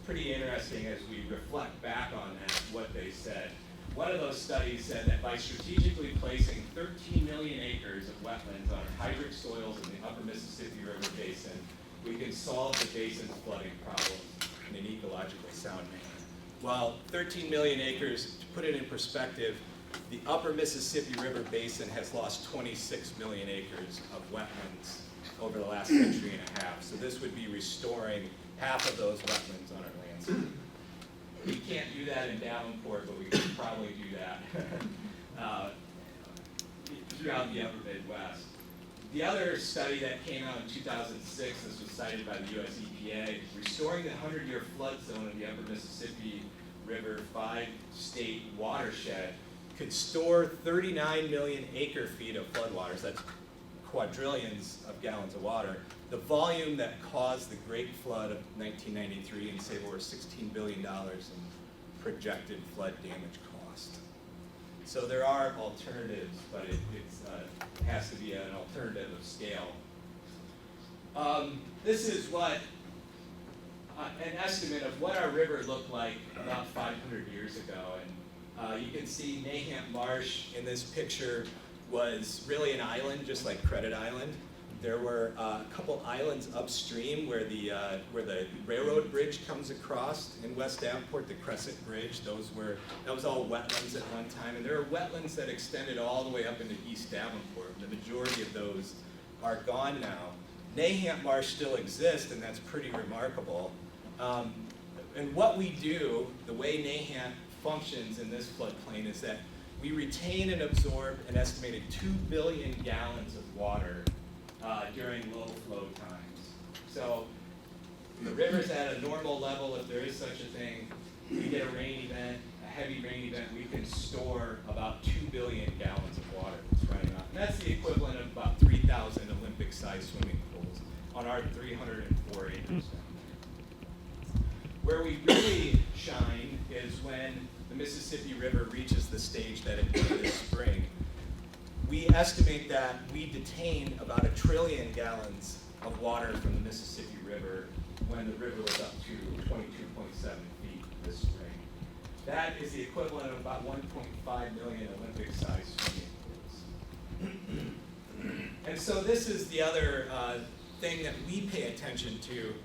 pretty interesting as we reflect back on that, what they said. One of those studies said that by strategically placing 13 million acres of wetlands on hydric soils in the upper Mississippi River Basin, we can solve the basin's flooding problems in an ecologically sound manner. While 13 million acres, to put it in perspective, the upper Mississippi River Basin has lost 26 million acres of wetlands over the last century and a half. So this would be restoring half of those wetlands on our landscape. We can't do that in Davenport, but we could probably do that throughout the upper Midwest. The other study that came out in 2006, this was cited by the US EPA, restoring the 100-year flood zone of the upper Mississippi River 5-state watershed could store 39 million acre-feet of floodwaters. That's quadrillions of gallons of water. The volume that caused the Great Flood of 1993 and saved over $16 billion in projected flood damage cost. So there are alternatives, but it has to be an alternative of scale. This is what an estimate of what our river looked like about 500 years ago. And you can see Nahant Marsh in this picture was really an island, just like Credit Island. There were a couple islands upstream where the railroad bridge comes across in West Davenport, the Crescent Bridge. That was all wetlands at one time, and there are wetlands that extended all the way up into East Davenport. The majority of those are gone now. Nahant Marsh still exists, and that's pretty remarkable. And what we do, the way Nahant functions in this floodplain, is that we retain and absorb an estimated 2 billion gallons of water during low flow times. So the river's at a normal level, if there is such a thing. We get a rain event, a heavy rain event, we can store about 2 billion gallons of water that's running off. And that's the equivalent of about 3,000 Olympic-sized swimming pools on our 304 acres. Where we really shine is when the Mississippi River reaches the stage that it did this spring. We estimate that we detain about 1 trillion gallons of water from the Mississippi River when the river was up to 22.7 feet this spring. That is the equivalent of about 1.5 million Olympic-sized swimming pools. And so this is the other thing that we pay attention to.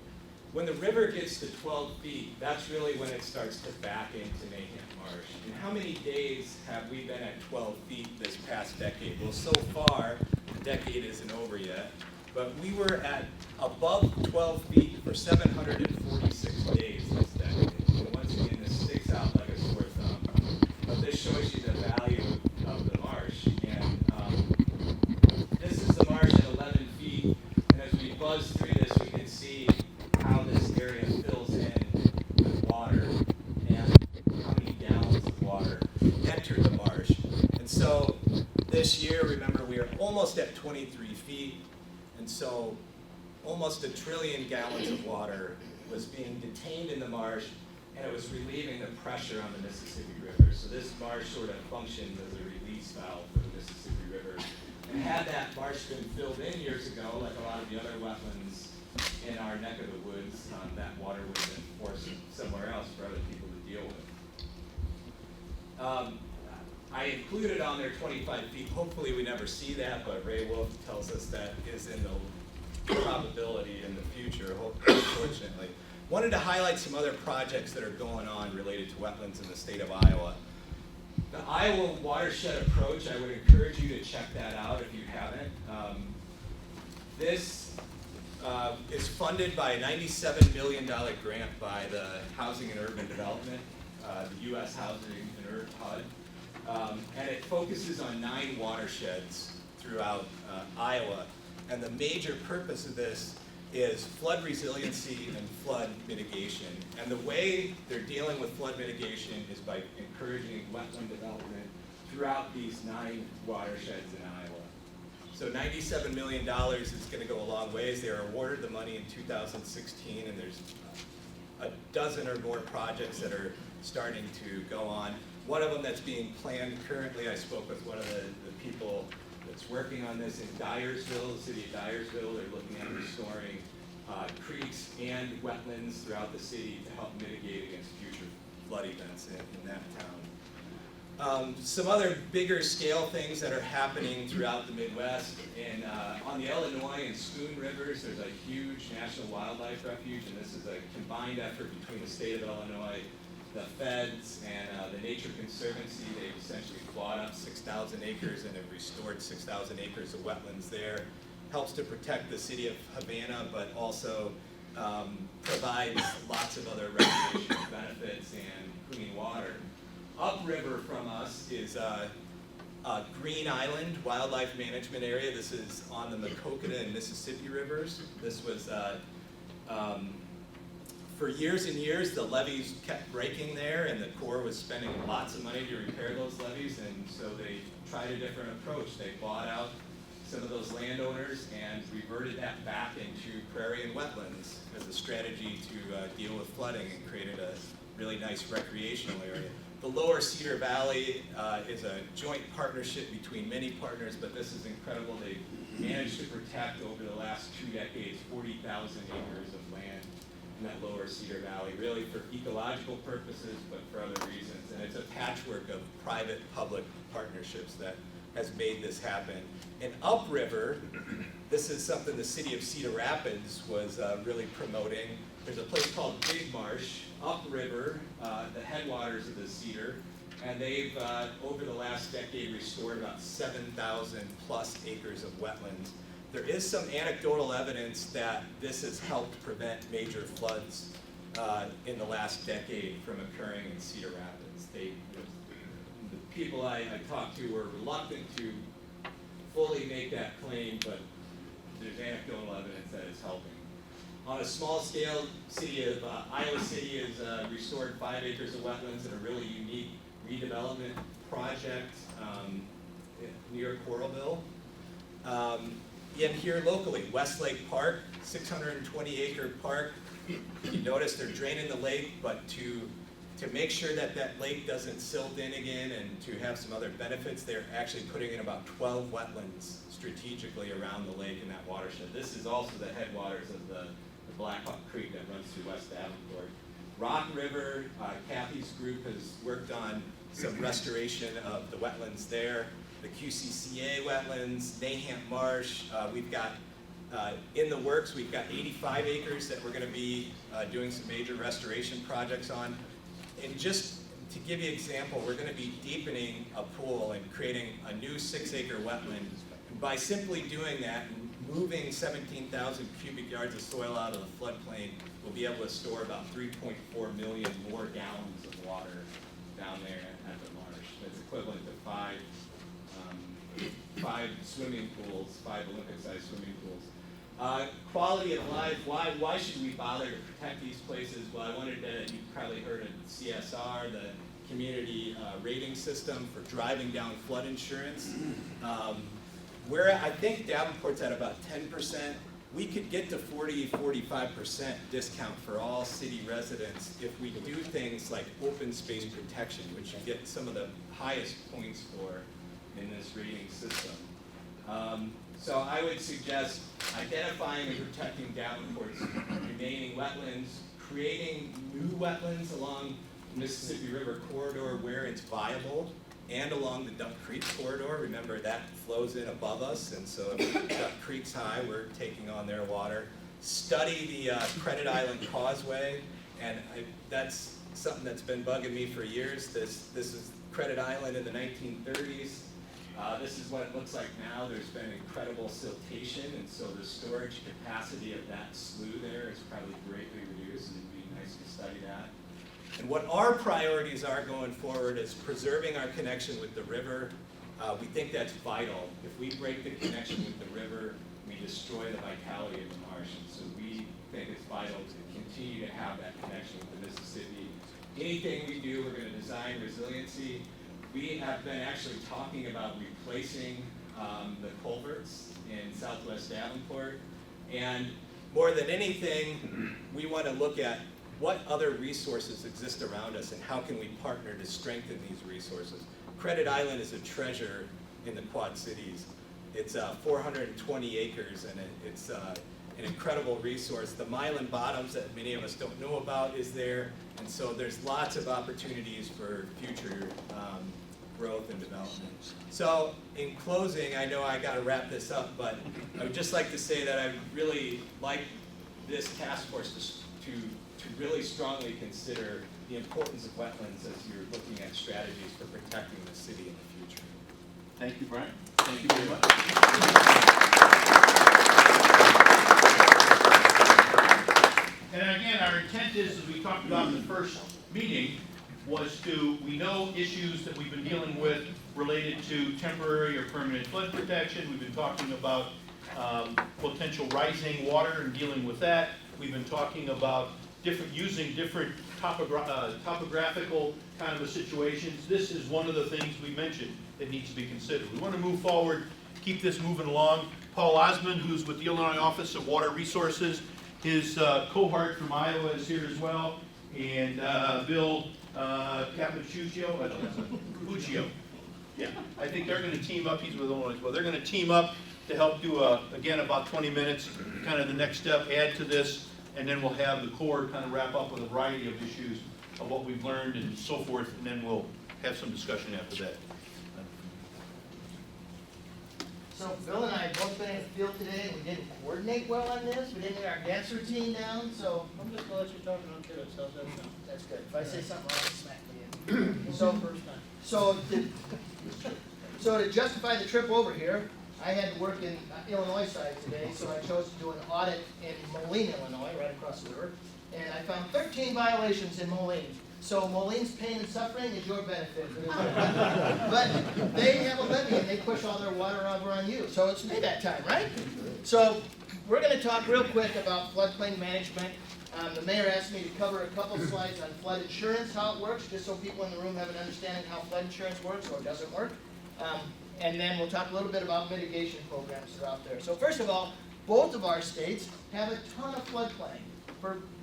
When the river gets to 12 feet, that's really when it starts to back into Nahant Marsh. And how many days have we been at 12 feet this past decade? Well, so far, the decade isn't over yet, but we were at above 12 feet for 746 days this decade. And once again, this sticks out like a sore thumb. But this shows you the value of the marsh. And this is the marsh at 11 feet. And as we buzz through this, we can see how this area fills in with water and how many gallons of water enter the marsh. And so this year, remember, we are almost at 23 feet, and so almost 1 trillion gallons of water was being detained in the marsh, and it was relieving the pressure on the Mississippi River. So this marsh sort of functions as a release valve for the Mississippi River. And had that marsh been filled in years ago, like a lot of the other wetlands in our neck of the woods, that water would have been forced somewhere else for other people to deal with. I included on there 25 feet. Hopefully we never see that, but Ray Wolf tells us that is in the probability in the future, unfortunately. Wanted to highlight some other projects that are going on related to wetlands in the state of Iowa. The Iowa Watershed Approach, I would encourage you to check that out if you haven't. This is funded by a $97 million grant by the Housing and Urban Development, the U.S. Housing and Urban HUD. And it focuses on 9 watersheds throughout Iowa. And the major purpose of this is flood resiliency and flood mitigation. And the way they're dealing with flood mitigation is by encouraging wetland development throughout these 9 watersheds in Iowa. So $97 million is going to go a long ways. They were awarded the money in 2016, and there's a dozen or more projects that are starting to go on. One of them that's being planned currently, I spoke with one of the people that's working on this in Dyersville, the city of Dyersville. They're looking at restoring creeks and wetlands throughout the city to help mitigate against future flood events in that town. Some other bigger scale things that are happening throughout the Midwest, and on the Illinois and Spoon Rivers, there's a huge national wildlife refuge, and this is a combined effort between the state of Illinois, the feds, and the Nature Conservancy. They've essentially bought up 6,000 acres and have restored 6,000 acres of wetlands there. Helps to protect the city of Havana, but also provides lots of other recreational benefits and clean water. Upriver from us is Green Island Wildlife Management Area. This is on the Maquoketa and Mississippi rivers. This was, for years and years, the levees kept breaking there, and the Corps was spending lots of money to repair those levees, and so they tried a different approach. They bought out some of those landowners and reverted that back into prairie and wetlands as a strategy to deal with flooding, and created a really nice recreational area. The lower Cedar Valley is a joint partnership between many partners, but this is incredible. They managed to protect over the last 2 decades 40,000 acres of land in that lower Cedar Valley, really for ecological purposes, but for other reasons. And it's a patchwork of private-public partnerships that has made this happen. And upriver, this is something the city of Cedar Rapids was really promoting. There's a place called Big Marsh, upriver, the headwaters of the Cedar, and they've, over the last decade, restored about 7,000 plus acres of wetlands. There is some anecdotal evidence that this has helped prevent major floods in the last decade from occurring in Cedar Rapids. The people I talked to were reluctant to fully make that claim, but there's anecdotal evidence that it's helping. On a small scale, city of Iowa City has restored 5 acres of wetlands in a really unique redevelopment project near Coralville. And here locally, Westlake Park, 620-acre park. You notice they're draining the lake, but to make sure that that lake doesn't silt in again and to have some other benefits, they're actually putting in about 12 wetlands strategically around the lake in that watershed. This is also the headwaters of the Blackhawk Creek that runs through West Davenport. Rock River, Kathy's group has worked on some restoration of the wetlands there. The QCCA wetlands, Nahant Marsh, we've got in the works, we've got 85 acres that we're going to be doing some major restoration projects on. And just to give you an example, we're going to be deepening a pool and creating a new 6-acre wetland. And by simply doing that and moving 17,000 cubic yards of soil out of the floodplain, we'll be able to store about 3.4 million more gallons of water down there at the marsh. That's equivalent to five swimming pools, 5 Olympic-sized swimming pools. Quality of life, why should we bother to protect these places? Well, I wanted to, you've probably heard of CSR, the community rating system for driving down flood insurance. Where I think Davenport's at about 10%, we could get to 40-45% discount for all city residents if we do things like open space protection, which you get some of the highest points for in this rating system. So I would suggest identifying and protecting Davenport's remaining wetlands, creating new wetlands along the Mississippi River corridor where it's viable, and along the Duck Creek corridor. Remember, that flows in above us, and so if Duck Creek's high, we're taking on their water. Study the Credit Island Causeway, and that's something that's been bugging me for years. This is Credit Island in the 1930s. This is what it looks like now. There's been incredible siltation, and so the storage capacity of that slough there is probably greatly reduced, and it'd be nice to study that. And what our priorities are going forward is preserving our connection with the river. We think that's vital. If we break the connection with the river, we destroy the vitality of the marsh, and so we think it's vital to continue to have that connection with the Mississippi. Anything we do, we're going to design resiliency. We have been actually talking about replacing the culverts in Southwest Davenport, and more than anything, we want to look at what other resources exist around us and how can we partner to strengthen these resources. Credit Island is a treasure in the Quad Cities. It's 420 acres, and an incredible resource. The myelin bottoms that many of us don't know about is there, and so there's lots of opportunities for future growth and development. So in closing, I know I got to wrap this up, but I would just like to say that I would really like this task force to really strongly consider the importance of wetlands as you're looking at strategies for protecting the city in the future. Thank you, Brian. Thank you very much. And again, our intent is, as we talked about in the first meeting, we know issues that we've been dealing with related to temporary or permanent flood protection. We've been talking about potential rising water and dealing with that. We've been talking about using different topographical kind of situations. This is one of the things we mentioned that needs to be considered. We want to move forward, keep this moving along. Paul Osmond, who's with the Illinois Office of Water Resources, his cohort from Iowa is here as well, and Bill Capuccio. Yeah, I think they're going to team up. He's with Illinois as well. They're going to team up to help do, again, about 20 minutes, kind of the next step, add to this, and then we'll have the core kind of wrap up with a variety of issues of what we've learned and so forth, and then we'll have some discussion after that. So Bill and I have both been in the field today, and we didn't coordinate well on this. We didn't get our dance routine down, so I'm just gonna let you talk and I'm curious. How's that sound? that's good. If I say something wrong, smack me in. So first time. So to justify the trip over here, I had to work in Illinois side today, so I chose to do an audit in Moline, Illinois, right across the river. And I found 13 violations in Moline. So Moline's pain and suffering is your benefit. But they have a levee and they push all their water over on you. So it's payback time, right? So we're going to talk real quick about floodplain management. The mayor asked me to cover a couple slides on flood insurance, how it works, just so people in the room have an understanding how flood insurance works or doesn't work. And then we'll talk a little bit about mitigation programs that are out there. So first of all, both of our states have a ton of floodplain.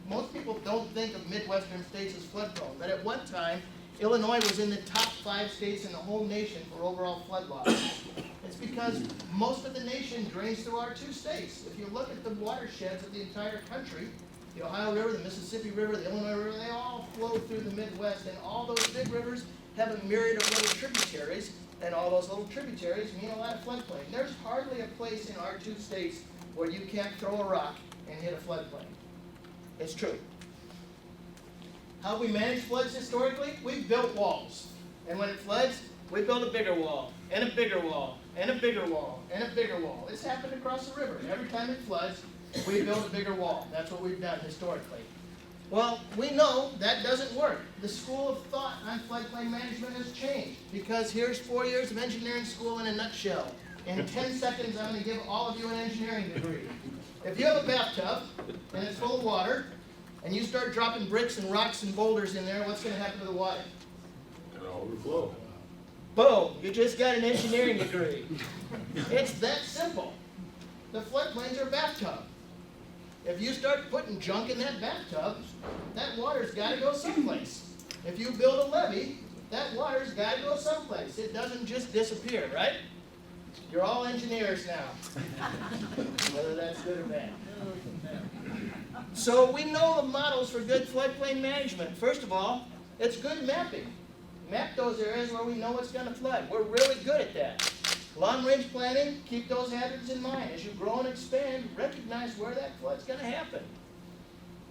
Most people don't think of Midwestern states as flood prone, but at one time, Illinois was in the top 5 states in the whole nation for overall flood losses. It's because most of the nation drains through our 2 states. If you look at the watersheds of the entire country, the Ohio River, the Mississippi River, the Illinois River, they all flow through the Midwest, and all those big rivers have a myriad of little tributaries, and all those little tributaries mean a lot of floodplain. There's hardly a place in our 2 states where you can't throw a rock and hit a floodplain. It's true. How we manage floods historically? We've built walls. And when it floods, we build a bigger wall, and a bigger wall, and a bigger wall, and a bigger wall. It's happened across the river. Every time it floods, we build a bigger wall. That's what we've done historically. Well, we know that doesn't work. The school of thought on floodplain management has changed, because here's 4 years of engineering school in a nutshell. In 10 seconds, I'm going to give all of you an engineering degree. If you have a bathtub, and it's full of water, and you start dropping bricks and rocks and boulders in there, what's going to happen to the water? It'll overflow. Boom, you just got an engineering degree. It's that simple. The floodplains are a bathtub. If you start putting junk in that bathtub, that water's got to go someplace. If you build a levee, that water's got to go someplace. It doesn't just disappear, right? You're all engineers now, whether that's good or bad. So we know the models for good floodplain management. First of all, it's good mapping. Map those areas where we know what's going to flood. We're really good at that. Long-range planning, keep those hazards in mind. As you grow and expand, recognize where that flood's going to happen.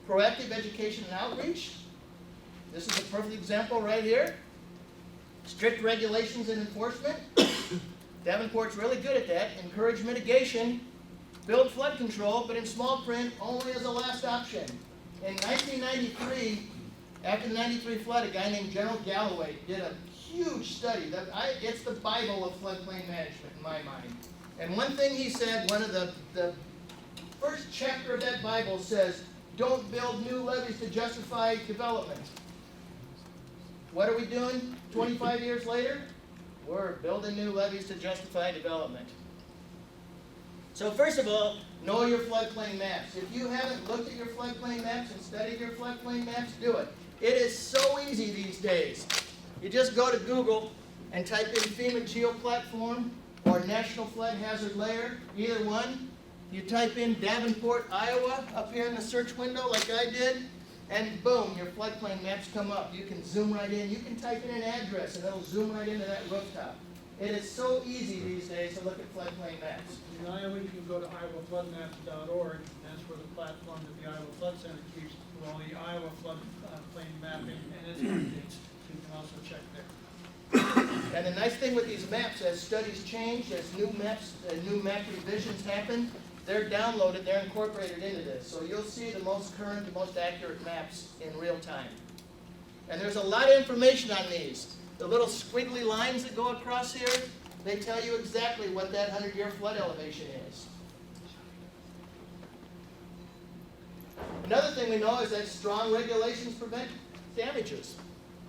Proactive education and outreach. This is a perfect example right here. Strict regulations and enforcement. Davenport's really good at that. Encourage mitigation. Build flood control, but in small print, only as a last option. In 1993, after the 93 flood, a guy named General Galloway did a huge study. It's the Bible of floodplain management in my mind. And one thing he said, one of the first chapter of that Bible says, don't build new levees to justify development. What are we doing 25 years later? We're building new levees to justify development. So first of all, know your floodplain maps. If you haven't looked at your floodplain maps and studied your floodplain maps, do it. It is so easy these days. You just go to Google and type in FEMA geoplatform or National Flood Hazard Layer, either one. You type in Davenport, Iowa, up here in the search window like I did, and boom, your floodplain maps come up. You can zoom right in. You can type in an address and it'll zoom right into that rooftop. It is so easy these days to look at floodplain maps. In Iowa, you can go to iowafloodmaps.org, and that's where the platform that the Iowa Flood Center keeps with all the Iowa floodplain mapping and its updates. So you can also check there. And the nice thing with these maps, as studies change, as new map revisions happen, they're downloaded, they're incorporated into this. So you'll see the most current, the most accurate maps in real time. And there's a lot of information on these. The little squiggly lines that go across here, they tell you exactly what that 100-year flood elevation is. Another thing we know is that strong regulations prevent damages.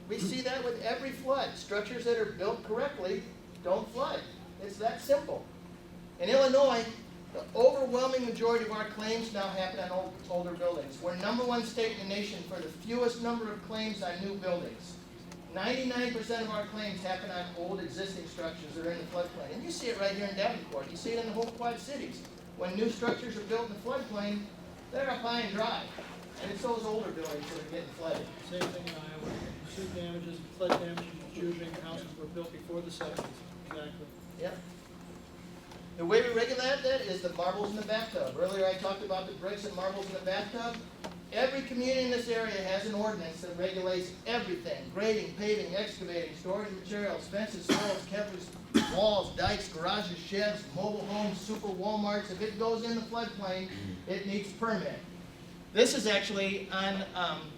We see that with every flood. Structures that are built correctly don't flood. It's that simple. In Illinois, the overwhelming majority of our claims now happen on older buildings. We're #1 state in the nation for the fewest number of claims on new buildings. 99% of our claims happen on old existing structures that are in the floodplain. And you see it right here in Davenport. You see it in the whole Quad Cities. When new structures are built in the floodplain, they're up high and dry. And it's those older buildings that are getting flooded. Same thing in Iowa. You see damages, flood damages, usually houses were built before the 70s. Exactly. Yep. The way we regulate that is the marbles in the bathtub. Earlier I talked about the bricks and marbles in the bathtub. Every community in this area has an ordinance that regulates everything: grading, paving, excavating, storage materials, fences, walls, keepers, walls, dikes, garages, sheds, mobile homes, super Walmarts. If it goes in the floodplain, it needs permit. This is actually on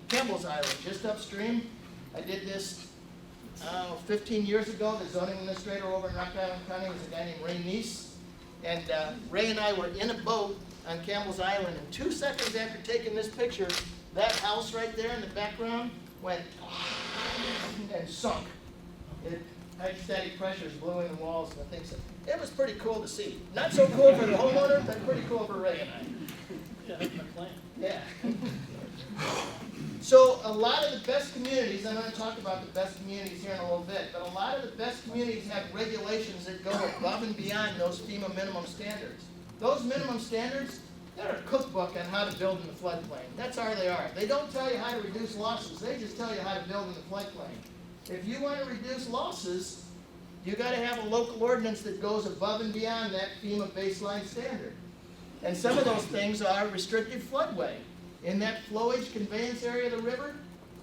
Campbell's Island, just upstream. I did this 15 years ago. The zoning administrator over in Rock Island County was a guy named Ray Neese. And Ray and I were in a boat on Campbell's Island, and 2 seconds after taking this picture, that house right there in the background went and sunk. Hydrostatic pressures blew in the walls and things. It was pretty cool to see. Not so cool for the homeowner, but pretty cool for Ray and I. Yeah, that's my plan. Yeah. So a lot of the best communities, I'm going to talk about the best communities here in a little bit, but a lot of the best communities have regulations that go above and beyond those FEMA minimum standards. Those minimum standards, they're a cookbook on how to build in the floodplain. That's all they are. They don't tell you how to reduce losses, they just tell you how to build in the floodplain. If you want to reduce losses, you got to have a local ordinance that goes above and beyond that FEMA baseline standard. And some of those things are restricted floodway. In that flowage conveyance area of the river,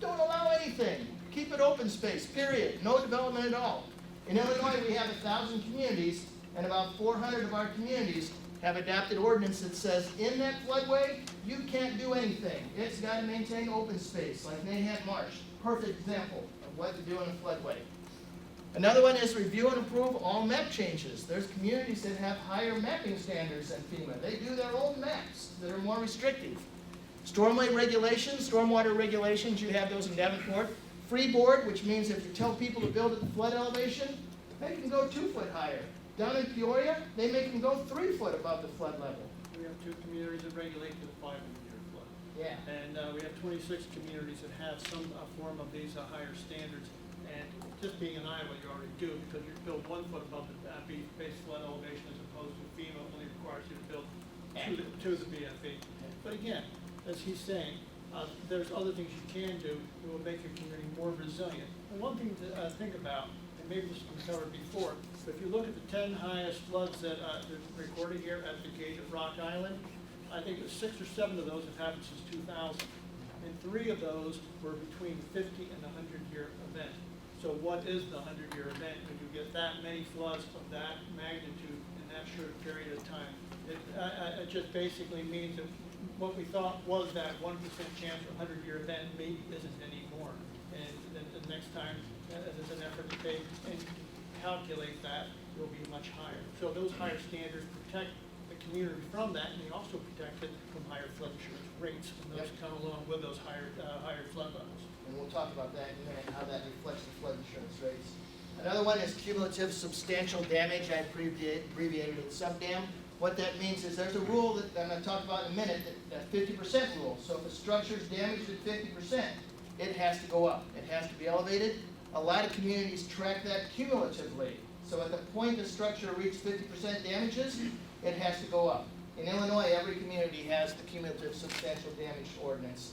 don't allow anything. Keep it open space, period. No development at all. In Illinois, we have 1,000 communities, and about 400 of our communities have adopted ordinance that says in that floodway, you can't do anything. It's got to maintain open space, like Nahat Marsh. Perfect example of what to do in a floodway. Another one is review and approve all map changes. There's communities that have higher mapping standards than FEMA. They do their own maps that are more restrictive. Stormwater regulations, you have those in Davenport. Freeboard, which means if you tell people to build at the flood elevation, they can go 2 foot higher. Down in Peoria, they make them go 3 foot above the flood level. We have 2 communities that regulate to the 500-year flood. Yeah. And we have 26 communities that have some form of these higher standards. And just being in Iowa, you already do, because you build 1 foot above the base flood elevation, as opposed to FEMA only requires you to build to the BFE. But again, as he's saying, there's other things you can do that will make your community more resilient. And one thing to think about, and maybe this has been covered before, but if you look at the 10 highest floods that are recorded here at the gate at Rock Island, I think 6 or 7 of those have happened since 2000. And 3 of those were between 50 and 100-year event. So what is the 100-year event when you get that many floods of that magnitude in that short period of time? It just basically means that what we thought was that 1% chance for a 100-year event maybe isn't anymore. And then the next time there's an effort to take and calculate that, will be much higher. So those higher standards protect the community from that, and they also protect it from higher flood insurance rates, and those come along with those higher flood levels. And we'll talk about that in a minute, how that reflects the flood insurance rates. Another one is cumulative substantial damage. I abbreviated it subdam. What that means is there's a rule that I'm going to talk about in a minute, that 50% rule. So if a structure is damaged at 50%, it has to go up. It has to be elevated. A lot of communities track that cumulatively. So at the point the structure reaches 50% damages, it has to go up. In Illinois, every community has the cumulative substantial damage ordinance.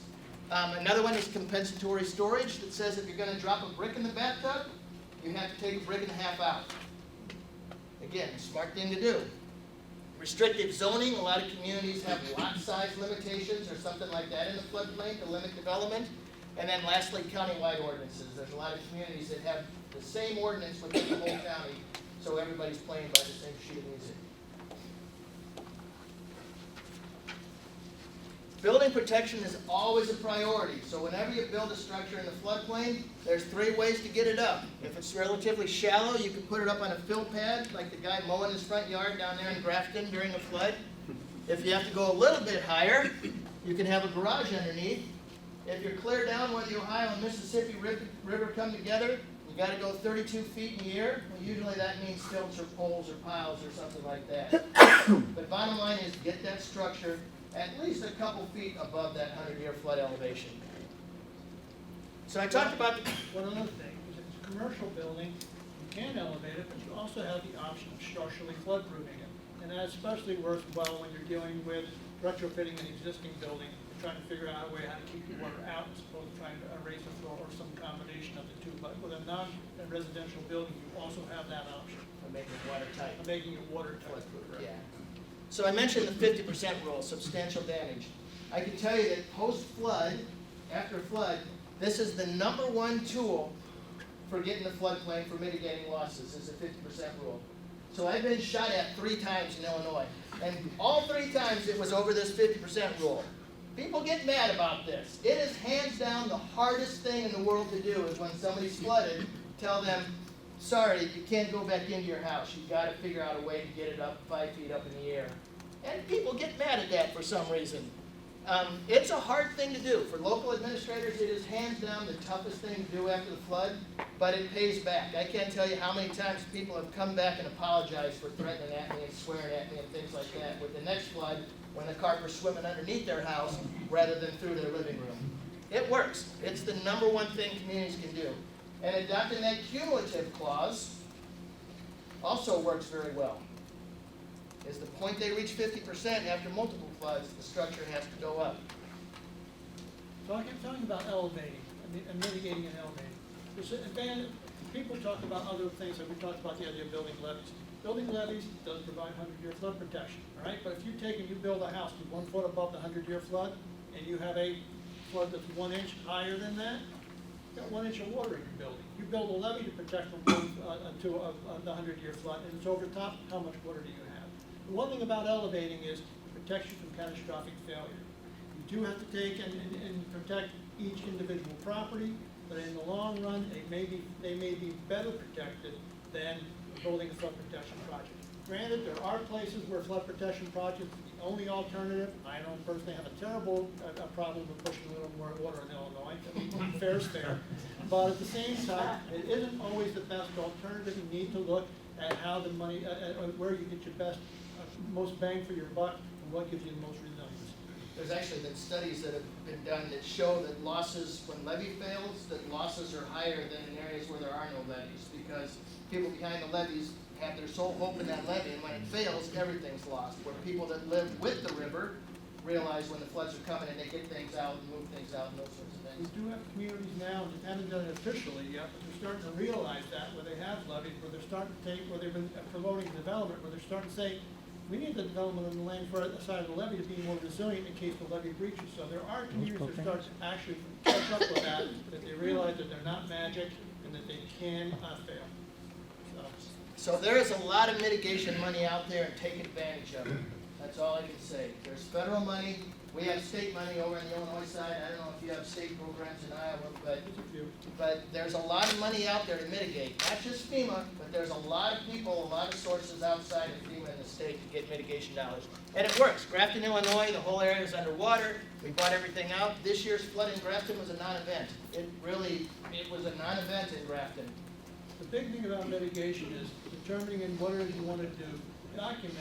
Another one is compensatory storage that says if you're going to drop a brick in the bathtub, you have to take a brick and a half out. Again, smart thing to do. Restrictive zoning, a lot of communities have lot size limitations or something like that in the floodplain to limit development. And then lastly, countywide ordinances. There's a lot of communities that have the same ordinance within the whole county, so everybody's playing by the same sheet of music. Building protection is always a priority, so whenever you build a structure in the floodplain, there's 3 ways to get it up. If it's relatively shallow, you can put it up on a fill pad, like the guy mowing his front yard down there in Grafton during a flood. If you have to go a little bit higher, you can have a garage underneath. If you're clear down where the Ohio and Mississippi River come together, you got to go 32 feet in the air. Well, usually that means stilts or poles or piles or something like that. But bottom line is get that structure at least a couple feet above that 100-year flood elevation. So I talked about the... One other thing, is if it's a commercial building, you can elevate it, but you also have the option of structurally flood-proofing it. And that especially works well when you're dealing with retrofitting an existing building, and trying to figure out a way how to keep the water out, as opposed to trying to raise the floor or some combination of the two. But with a non-residential building, you also have that option I'm making it watertight. of making it watertight. Yeah. So I mentioned the 50% rule, substantial damage. I can tell you that post-flood, after flood, this is the #1 tool for getting the floodplain for mitigating losses, is the 50% rule. So I've been shot at 3 times in Illinois, and all 3 times it was over this 50% rule. People get mad about this. It is hands down the hardest thing in the world to do is when somebody's flooded, tell them, sorry, you can't go back into your house. You've got to figure out a way to get it up 5 feet up in the air. And people get mad at that for some reason. It's a hard thing to do. For local administrators, it is hands down the toughest thing to do after the flood, but it pays back. I can't tell you how many times people have come back and apologized for threatening at me and swearing at me and things like that with the next flood when the carp was swimming underneath their house rather than through their living room. It works. It's the #1 thing communities can do. And adopting that cumulative clause also works very well. Is the point they reach 50% after multiple floods, the structure has to go up. So I kept talking about elevating and mitigating and elevating. People talk about other things, like we talked about the idea of building levees. Building levees does provide 100-year flood protection, all right? But if you take and you build a house to 1 foot above the 100-year flood, and you have a flood that's 1 inch higher than that, you've got 1 inch of water in your building. You build a levee to protect from the 100-year flood, and it's over top, how much water do you have? The one thing about elevating is it protects you from catastrophic failure. You do have to take and protect each individual property, but in the long run, they may be better protected than building a flood protection project. Granted, there are places where flood protection projects are the only alternative. I don't personally have a terrible problem with pushing a little more water in Illinois. Fair is fair. But at the same time, it isn't always the best alternative. You need to look at how the money, where you get your most bang for your buck, and what gives you the most resilience. There's actually been studies that have been done that show that losses, when levee fails, that losses are higher than in areas where there are no levees, because people behind the levees have their sole hope in that levee, and when it fails, everything's lost. Where people that live with the river realize when the floods are coming and they get things out and move things out and those sorts of We things. do have communities now, and they haven't done it officially yet, but they're starting to realize that, where they have levees, where they're starting to take, where they've been promoting development, where they're starting to say, we need the development of the land for the side of the levee to be more resilient in case the levee breaches. So there are communities that start to actually catch up with that they realize that they're not magic and that they can fail. So there is a lot of mitigation money out there, and take advantage of it. That's all I can say. There's federal money. We have state money over on the Illinois side. I don't know if you have state programs in Iowa, but there's a lot of money out there to mitigate. Not just FEMA, but there's a lot of people, a lot of sources outside of FEMA in the state to get mitigation dollars. And it works. Grafton, Illinois, the whole area is underwater. We bought everything out. This year's flood in Grafton was a non-event. It was a non-event in Grafton. The big thing about mitigation is determining what it is you want to do, document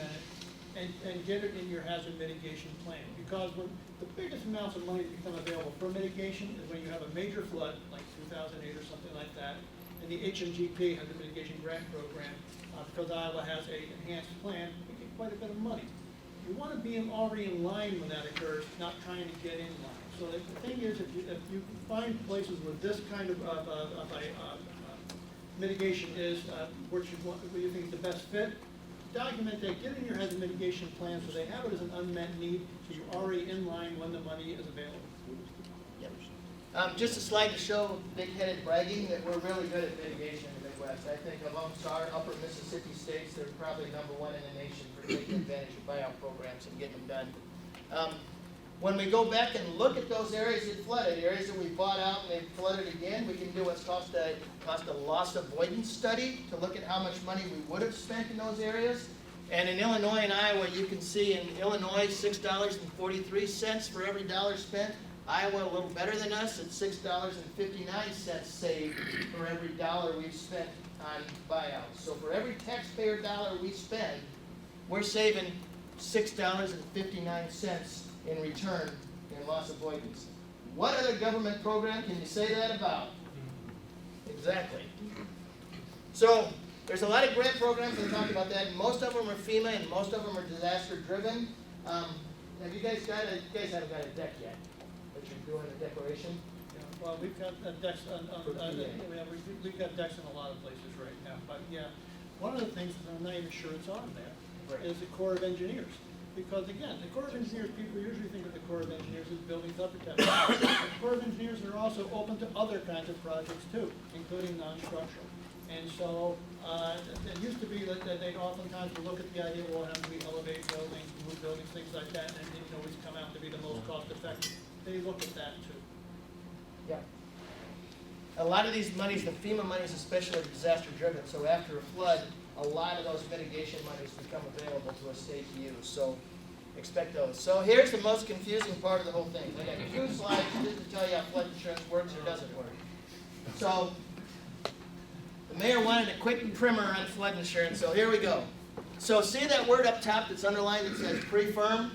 it, and get it in your hazard mitigation plan. Because when the biggest amounts of money that become available for mitigation is when you have a major flood, like 2008 or something like that, and the HMGP has a mitigation grant program, because Iowa has an enhanced plan, we get quite a bit of money. you want to be already in line when that occurs, not trying to get in line. So the thing is, if you find places where this kind of mitigation is what you think is the best fit, document that, get in your head the mitigation plan so they have it as an unmet need, so you're already in line when the money is available. Just a slide to show big-headed bragging that we're really good at mitigation in the Midwest. I think amongst our upper Mississippi states, they're probably #1 in the nation for taking advantage of buyout programs and getting them done. When we go back and look at those areas that flooded, areas that we bought out and they flooded again, we can do what's called a loss avoidance study to look at how much money we would have spent in those areas. And in Illinois and Iowa, you can see in Illinois, $6.43 for every dollar spent. Iowa, a little better than us, at $6.59 saved for every dollar we've spent on buyouts. So for every taxpayer dollar we spend, we're saving $6.59 in return in loss avoidance. What other government program can you say that about? Exactly. So there's a lot of grant programs that talk about that, and most of them are FEMA and most of them are disaster driven. Have you guys haven't got a deck yet, but you're doing a declaration? Yeah, well, we've got decks we've got decks in a lot of places right now, but yeah, one of the things that I'm not even sure it's on there is the Corps of Engineers. Because again, the Corps of Engineers, people usually think of the Corps of Engineers as buildings up or down. The Corps of Engineers are also open to other kinds of projects too, including non-structural. And so it used to be that they'd oftentimes look at the idea, well, how do we elevate buildings, move buildings, things like that, and it didn't always come out to be the most cost effective. They look at that too. Yeah. A lot of these monies, the FEMA monies especially, are disaster driven. So after a flood, a lot of those mitigation monies become available to a state to use. So expect those. So here's the most confusing part of the whole thing. I got 2 slides just to tell you how flood insurance works or doesn't work. So the mayor wanted a quick primer on flood insurance, so here we go. So see that word up top that's underlined that says pre-firm?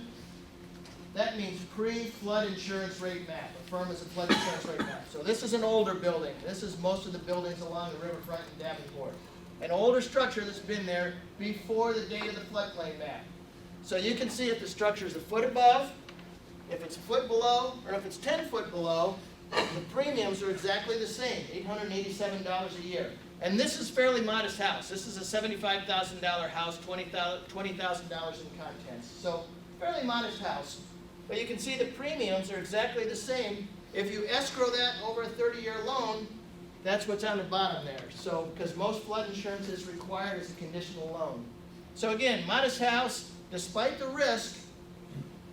That means pre-flood insurance rate map. A firm is a flood insurance rate map. So this is an older building. This is most of the buildings along the riverfront in Davenport. An older structure that's been there before the date of the floodplain map. So you can see if the structure is a foot above, if it's a foot below, or if it's 10 foot below, the premiums are exactly the same, $887 a year. And this is fairly modest house. This is a $75,000 house, $20,000 in contents. So fairly modest house. But you can see the premiums are exactly the same. If you escrow that over a 30-year loan, that's what's on the bottom there. So, because most flood insurance is required as a conditional loan. So again, modest house, despite the risk,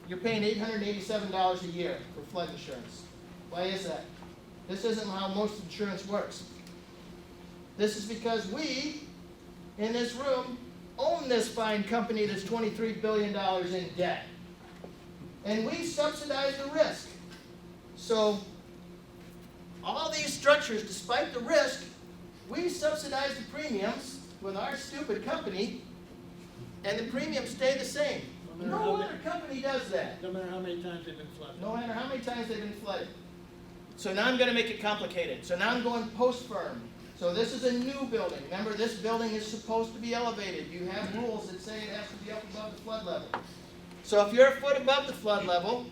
you're paying $887 a year for flood insurance. Why is that? This isn't how most insurance works. This is because we, in this room, own this fine company that's $23 billion in debt. And we subsidize the risk. So all these structures, despite the risk, we subsidize the premiums with our stupid company, and the premiums stay the same. No other company does that. No matter how many times they've been flooded. No matter how many times they've been flooded. So now I'm going to make it complicated. So now I'm going post-firm. So this is a new building. Remember, this building is supposed to be elevated. You have rules that say it has to be up above the flood level. So if you're a foot above the flood level,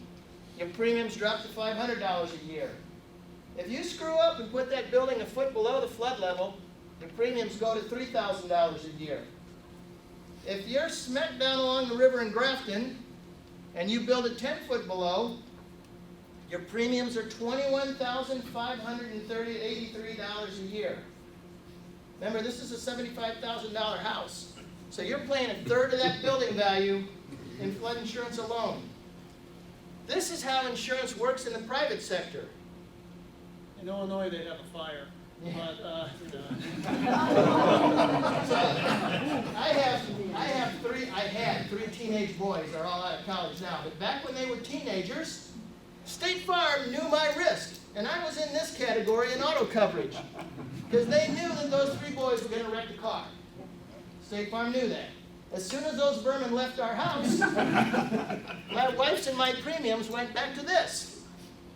your premiums drop to $500 a year. If you screw up and put that building a foot below the flood level, your premiums go to $3,000 a year. If you're smack down along the river in Grafton and you build it 10 foot below, your premiums are $21,583 a year. Remember, this is a $75,000 house. So you're paying a third of that building value in flood insurance alone. This is how insurance works in the private sector. In Illinois, they have a fire. Yeah. But, So, I had three teenage boys. They're all out of college now. But back when they were teenagers, State Farm knew my risk. And I was in this category in auto coverage. Because they knew that those 3 boys were going to wreck the car. State Farm knew that. As soon as those vermin left our house, my wife's and my premiums went back to this.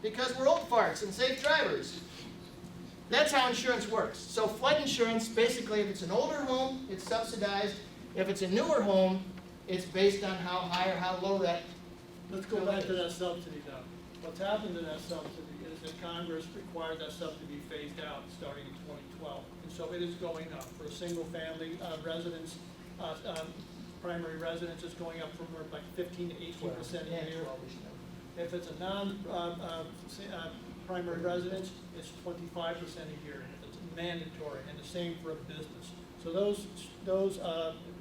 Because we're old farts and safe drivers. That's how insurance works. So flood insurance, basically, if it's an older home, it's subsidized. If it's a newer home, It's based on how high or how low that. Let's go back to that subsidy now. What's happened to that subsidy is that Congress required that subsidy phased out starting in 2012. And so it is going up. For a single family residence, primary residence is going up from like 15 to 18% a year. If it's a primary residence, it's 25% a year. If it's mandatory, and the same for a business. So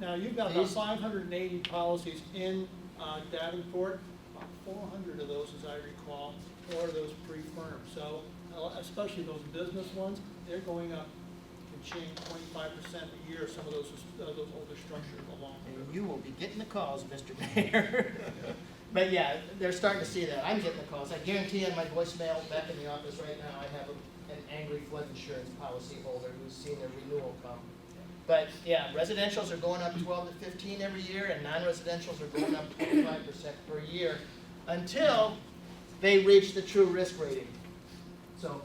now you've got about 580 policies in Davenport. About 400 of those, as I recall, are those pre-firm. So especially those business ones, they're going up and change 25% a year. Some of those older structures along. And you will be getting the calls, Mr. Mayor. But yeah, they're starting to see that. I'm getting the calls. I guarantee you on my voicemail back in the office right now, I have an angry flood insurance policy holder who's seen their renewal come. But yeah, residentials are going up 12 to 15 every year, and non-residentials are going up 25% per year until they reach the true risk rating. So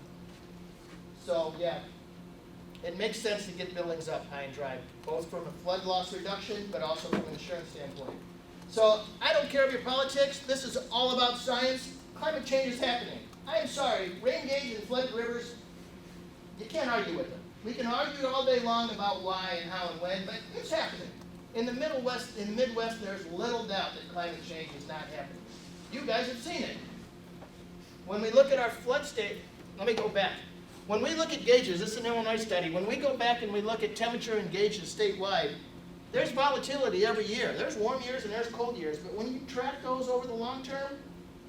yeah, it makes sense to get buildings up high and dry, both from a flood loss reduction, but also from an insurance standpoint. So I don't care of your politics. This is all about science. Climate change is happening. I am sorry, rain gauge and flood rivers, you can't argue with them. We can argue all day long about why and how and when, but it's happening. In the Midwest, there's little doubt that climate change is not happening. You guys have seen it. When we look at our flood state, let me go back. When we look at gauges, this is an Illinois study, when we go back and we look at temperature and gauges statewide, there's volatility every year. There's warm years and there's cold years, but when you track those over the long term,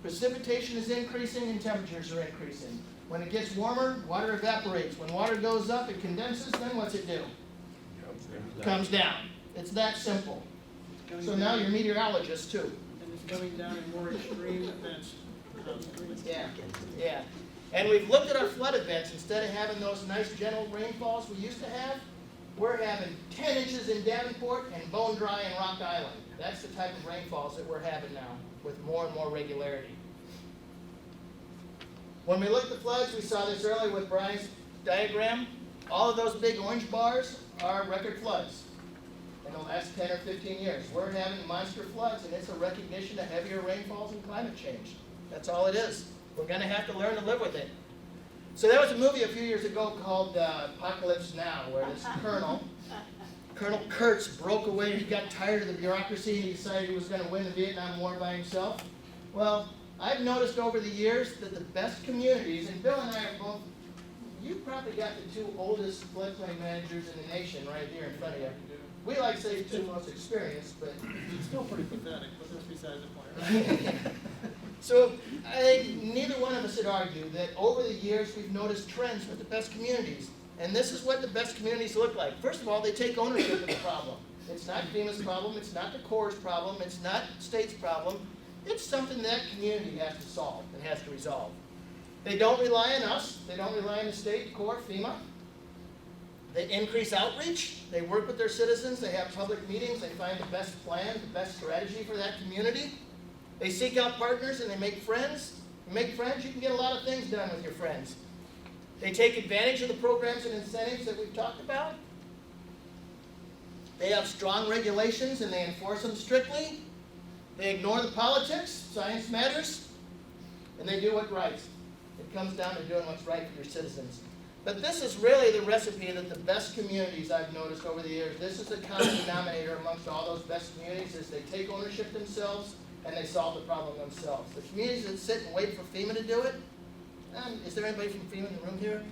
precipitation is increasing and temperatures are increasing. When it gets warmer, water evaporates. When water goes up, it condenses, then what's it do? Comes down. It's that simple. So now you're meteorologists too. And it's coming down in more extreme events. Yeah. And we've looked at our flood events. Instead of having those nice gentle rainfalls we used to have, we're having 10 inches in Davenport and bone dry in Rock Island. That's the type of rainfalls that we're having now with more and more regularity. When we look at the floods, we saw this earlier with Brian's diagram. All of those big orange bars are record floods in the last 10 or 15 years. We're having monster floods, and it's a recognition of heavier rainfalls and climate change. That's all it is. We're going to have to learn to live with it. So there was a movie a few years ago called Apocalypse Now, where this Colonel Kurtz broke away. He got tired of the bureaucracy and he decided he was going to win the Vietnam War by himself. Well, I've noticed over the years that the best communities, and Bill and I are both, you probably got the two oldest floodplain managers in the nation right here in front of you. We like to say the two most experienced, but It's still pretty pathetic, but that's besides the point, right? So I think neither one of us would argue that over the years we've noticed trends with the best communities. And this is what the best communities look like. First of all, they take ownership of the problem. It's not FEMA's problem, it's not the Corps' problem, it's not the state's problem. It's something that community has to solve and has to resolve. They don't rely on us, they don't rely on the state, Corps, FEMA. They increase outreach, they work with their citizens, they have public meetings, they find the best plan, the best strategy for that community. They seek out partners and they make friends. You make friends, you can get a lot of things done with your friends. They take advantage of the programs and incentives that we've talked about. They have strong regulations and they enforce them strictly. They ignore the politics, science matters, and they do what's right. It comes down to doing what's right for your citizens. But this is really the recipe that the best communities I've noticed over the years, this is the common denominator amongst all those best communities, is they take ownership themselves and they solve the problem themselves. The communities that sit and wait for FEMA to do it, is there anybody from FEMA in the room here?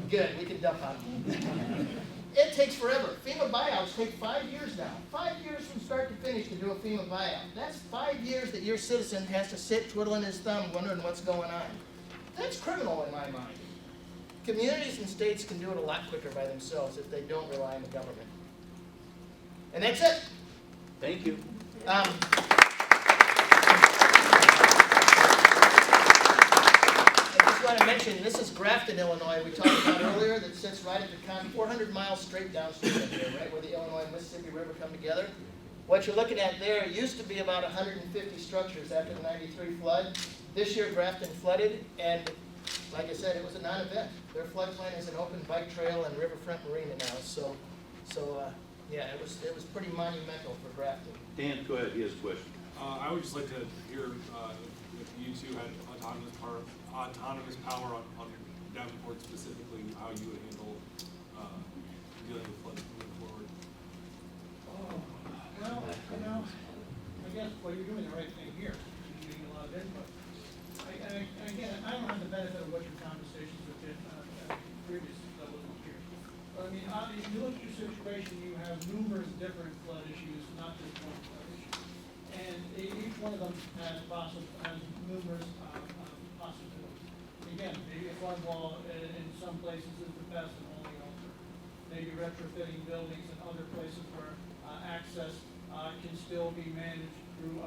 Good, we can dump on them. It takes forever. FEMA buyouts take 5 years now. 5 years from start to finish to do a FEMA buyout. That's 5 years that your citizen has to sit twiddling his thumb wondering what's going on. That's criminal in my mind. Communities and states can do it a lot quicker by themselves if they don't rely on the government. And that's it. Thank you. I want to mention, this is Grafton, Illinois, we talked about earlier, that sits right at the 400 miles straight downstream of here, right where the Illinois and Mississippi River come together. What you're looking at there used to be about 150 structures after the 93 flood. This year Grafton flooded, and like I said, it was a non-event. Their floodplain is an open bike trail and riverfront marina now, so Yeah, it was pretty monumental for Grafton. Dan, go ahead, he has a question. I would just like to hear if you two had autonomous power on Davenport specifically, how you would handle dealing with floods moving forward. Oh, well, you know, I guess, well, you're doing the right thing here, you're getting a lot of input. Again, I don't have the benefit of what your conversations with previous levels of here. But I mean, if you look at your situation, you have numerous different flood issues, not just one flood issue. And each one of them has numerous possibilities. Again, maybe a flood wall in some places is the best and only offer. Maybe retrofitting buildings in other places where access can still be managed through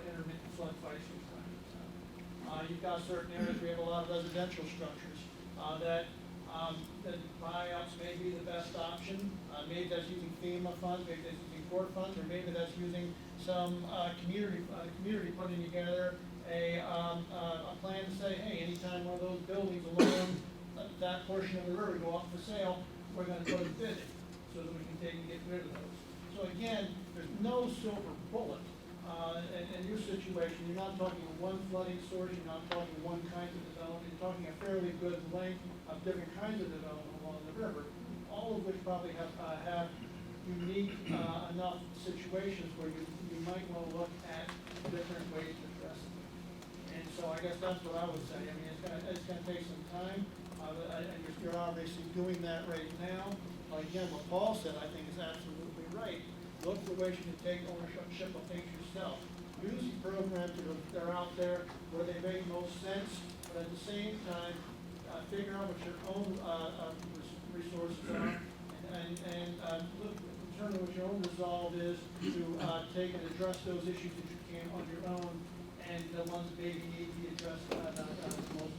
intermittent flood fights from time to time. You've got certain areas where you have a lot of residential structures that buyouts may be the best option. Maybe that's using FEMA funds, maybe that's using court funds, or maybe that's using some community putting together a plan to say, hey, anytime one of those buildings along that portion of the river go up for sale, we're going to go to bid it so that we can get rid of those. So again, there's no silver bullet. In your situation, you're not talking one flooding source, you're not talking one kind of development, you're talking a fairly good length of different kinds of development along the river, all of which probably have unique enough situations where you might want to look at different ways to address it. And so I guess that's what I would say. I mean, it's gonna take some time, and you're obviously doing that right now. Again, what Paul said, I think is absolutely right. Look for ways you can take ownership of things yourself. Use the programs that are out there where they make most sense, but at the same time, figure out what your own resources are, and determine what your own resolve is to take and address those issues that you can on your own, and the ones that maybe need to be addressed the most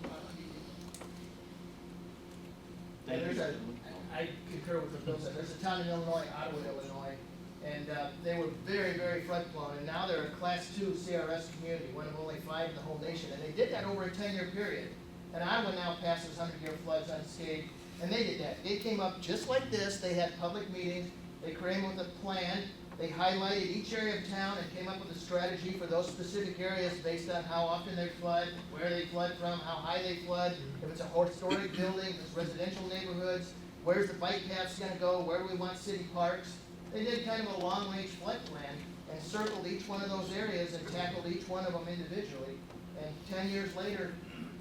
immediately. I concur with what Bill said. There's a town in Illinois, Ottawa, Illinois, and they were very, very flood prone, and now they're a Class 2 CRS community, one of only 5 in the whole nation, and they did that over a 10-year period. And Iowa now passes 100-year floods unscathed, and they did that. They came up just like this. They had public meetings. They came with a plan. They highlighted each area of town and came up with a strategy for those specific areas based on how often they flood, where they flood from, how high they flood, if it's a historic building, if it's residential neighborhoods, where's the bike paths gonna go, where do we want city parks. They did kind of a long-range flood plan and circled each one of those areas and tackled each one of them individually. And 10 years later,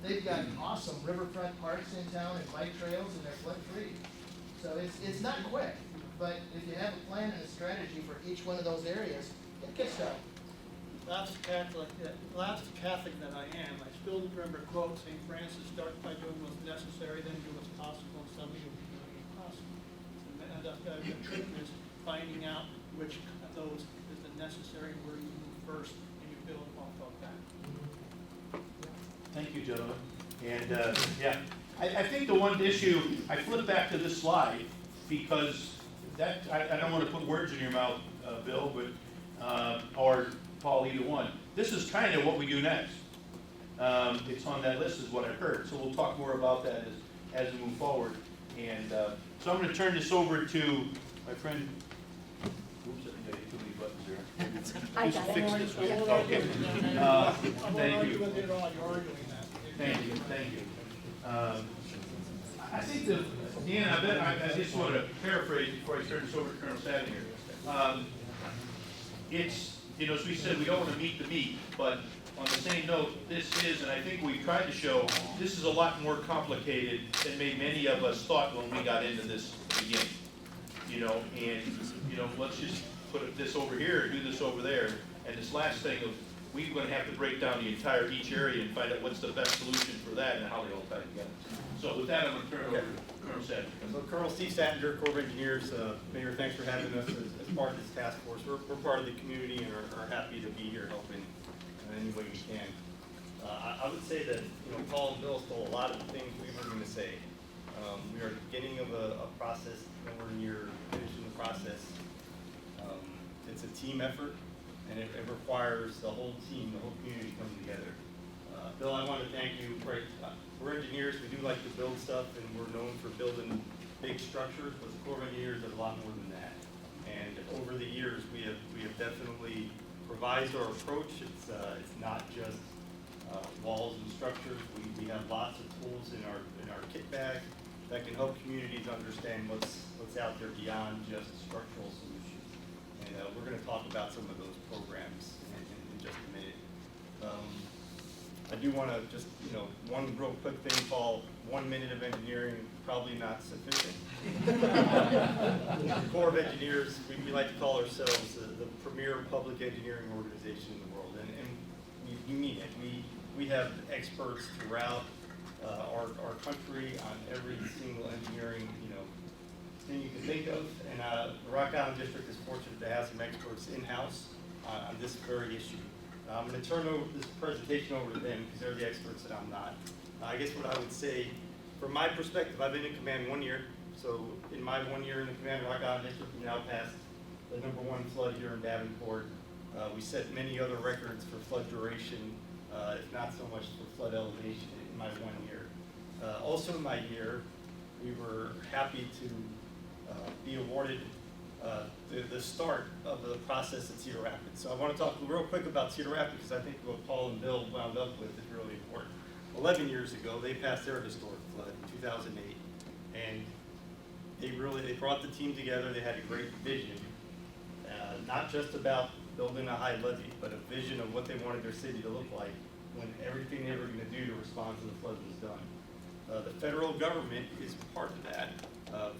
they've got awesome riverfront parks in town and bike trails, and they're flood-free. So it's not quick, but if you have a plan and a strategy for each one of those areas, it gets done. Last Catholic that I am, I still remember quote St. Francis, start by doing what's necessary, then do what's possible, and somebody will be doing the impossible. And the trick is finding out which of those is the necessary, where you move first, and you build off of that. Thank you, gentlemen. And, yeah, I think the one issue, I flip back to this slide because that, I don't want to put words in your mouth, Bill, but, or Paul, either one. This is kind of what we do next. It's on that list is what I've heard. So we'll talk more about that as we move forward. And so I'm going to turn this over to my friend. Oops, I think I hit too many buttons there. I got Fix it. this one. I won't Okay. argue with you. Thank I won't you. argue with you at all, you're arguing that. Thank you, thank you. I think that, Dan, I just want to paraphrase before I turn this over to Colonel Savinier. It's, you know, as we said, we don't want to meet the meat, but on the same note, this is, and I think we've tried to show, this is a lot more complicated than maybe many of us thought when we got into this beginning. You know, and, you know, let's just put this over here, do this over there, and this last thing of, we're going to have to break down the entire each area and find out what's the best solution for that and how they all tie together. So with that, I'm going to turn it over to Colonel Savinier. So Colonel Steve Sattinger, Corps of Engineers, Mayor, thanks for having us as part of this task force. We're part of the community and are happy to be here helping in any way we can. I would say that, you know, Paul and Bill stole a lot of the things we were going to say. We are at the beginning of a process, and we're near finishing the process. It's a team effort, and it requires the whole team, the whole community coming together. Bill, I want to thank you. Right, we're engineers. We do like to build stuff, and we're known for building big structures, but the Corps of Engineers does a lot more than that. And over the years, we have definitely revised our approach. It's not just walls and structures. We have lots of tools in our kit bag that can help communities understand what's out there beyond just structural solutions. And we're going to talk about some of those programs in just a minute. I do want to just, one real quick thing, Paul, 1 minute of engineering, probably not sufficient. The Corps of Engineers, we like to call ourselves the premier public engineering organization in the world, and we mean it. We have experts throughout our country on every single engineering, thing you can think of, and the Rock Island District is fortunate to have some experts in-house on this very issue. I'm going to turn this presentation over to them because they're the experts and I'm not. I guess what I would say, from my perspective, I've been in command 1 year. So in my 1 year in the command of Rock Island District, we now passed the #1 flood here in Davenport. We set many other records for flood duration, if not so much for flood elevation in my 1 year. Also in my year, we were happy to be awarded the start of the process at Cedar Rapids. So I want to talk real quick about Cedar Rapids because I think what Paul and Bill wound up with is really important. 11 years ago, they passed their historic flood in 2008, and they brought the team together. They had a great vision, not just about building a high levee, but a vision of what they wanted their city to look like when everything they were going to do to respond to the flood was done. The federal government is part of that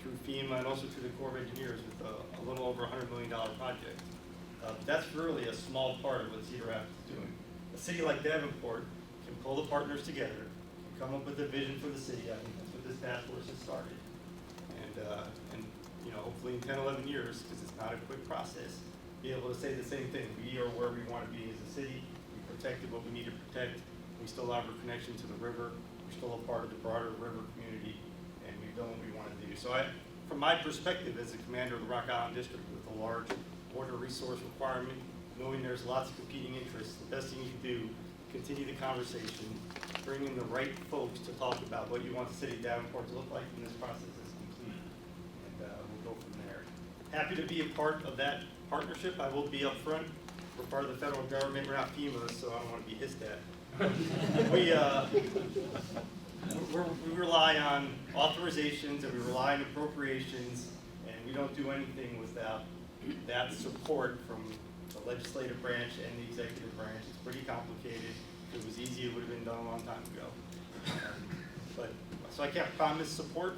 through FEMA and also through the Corps of Engineers with a little over $100 million project. That's really a small part of what Cedar Rapids is doing. A city like Davenport can pull the partners together, can come up with a vision for the city. I think that's what this task force has started. And hopefully in 10, 11 years, because it's not a quick process, be able to say the same thing. We are where we want to be as a city. We protected what we need to protect. We still have a connection to the river. We're still a part of the broader river community, and we've done what we want to do. So from my perspective as the commander of the Rock Island District with a large water resource requirement, knowing there's lots of competing interests, the best thing you can do, continue the conversation, bring in the right folks to talk about what you want the city of Davenport to look like when this process is complete, and we'll go from there. Happy to be a part of that partnership. I will be up front. We're part of the federal government. We're not FEMA, so I don't want to be hissed at. We rely on authorizations and we rely on appropriations, and we don't do anything without that support from the legislative branch and the executive branch. It's pretty complicated. If it was easy, it would have been done a long time ago. So I can't promise support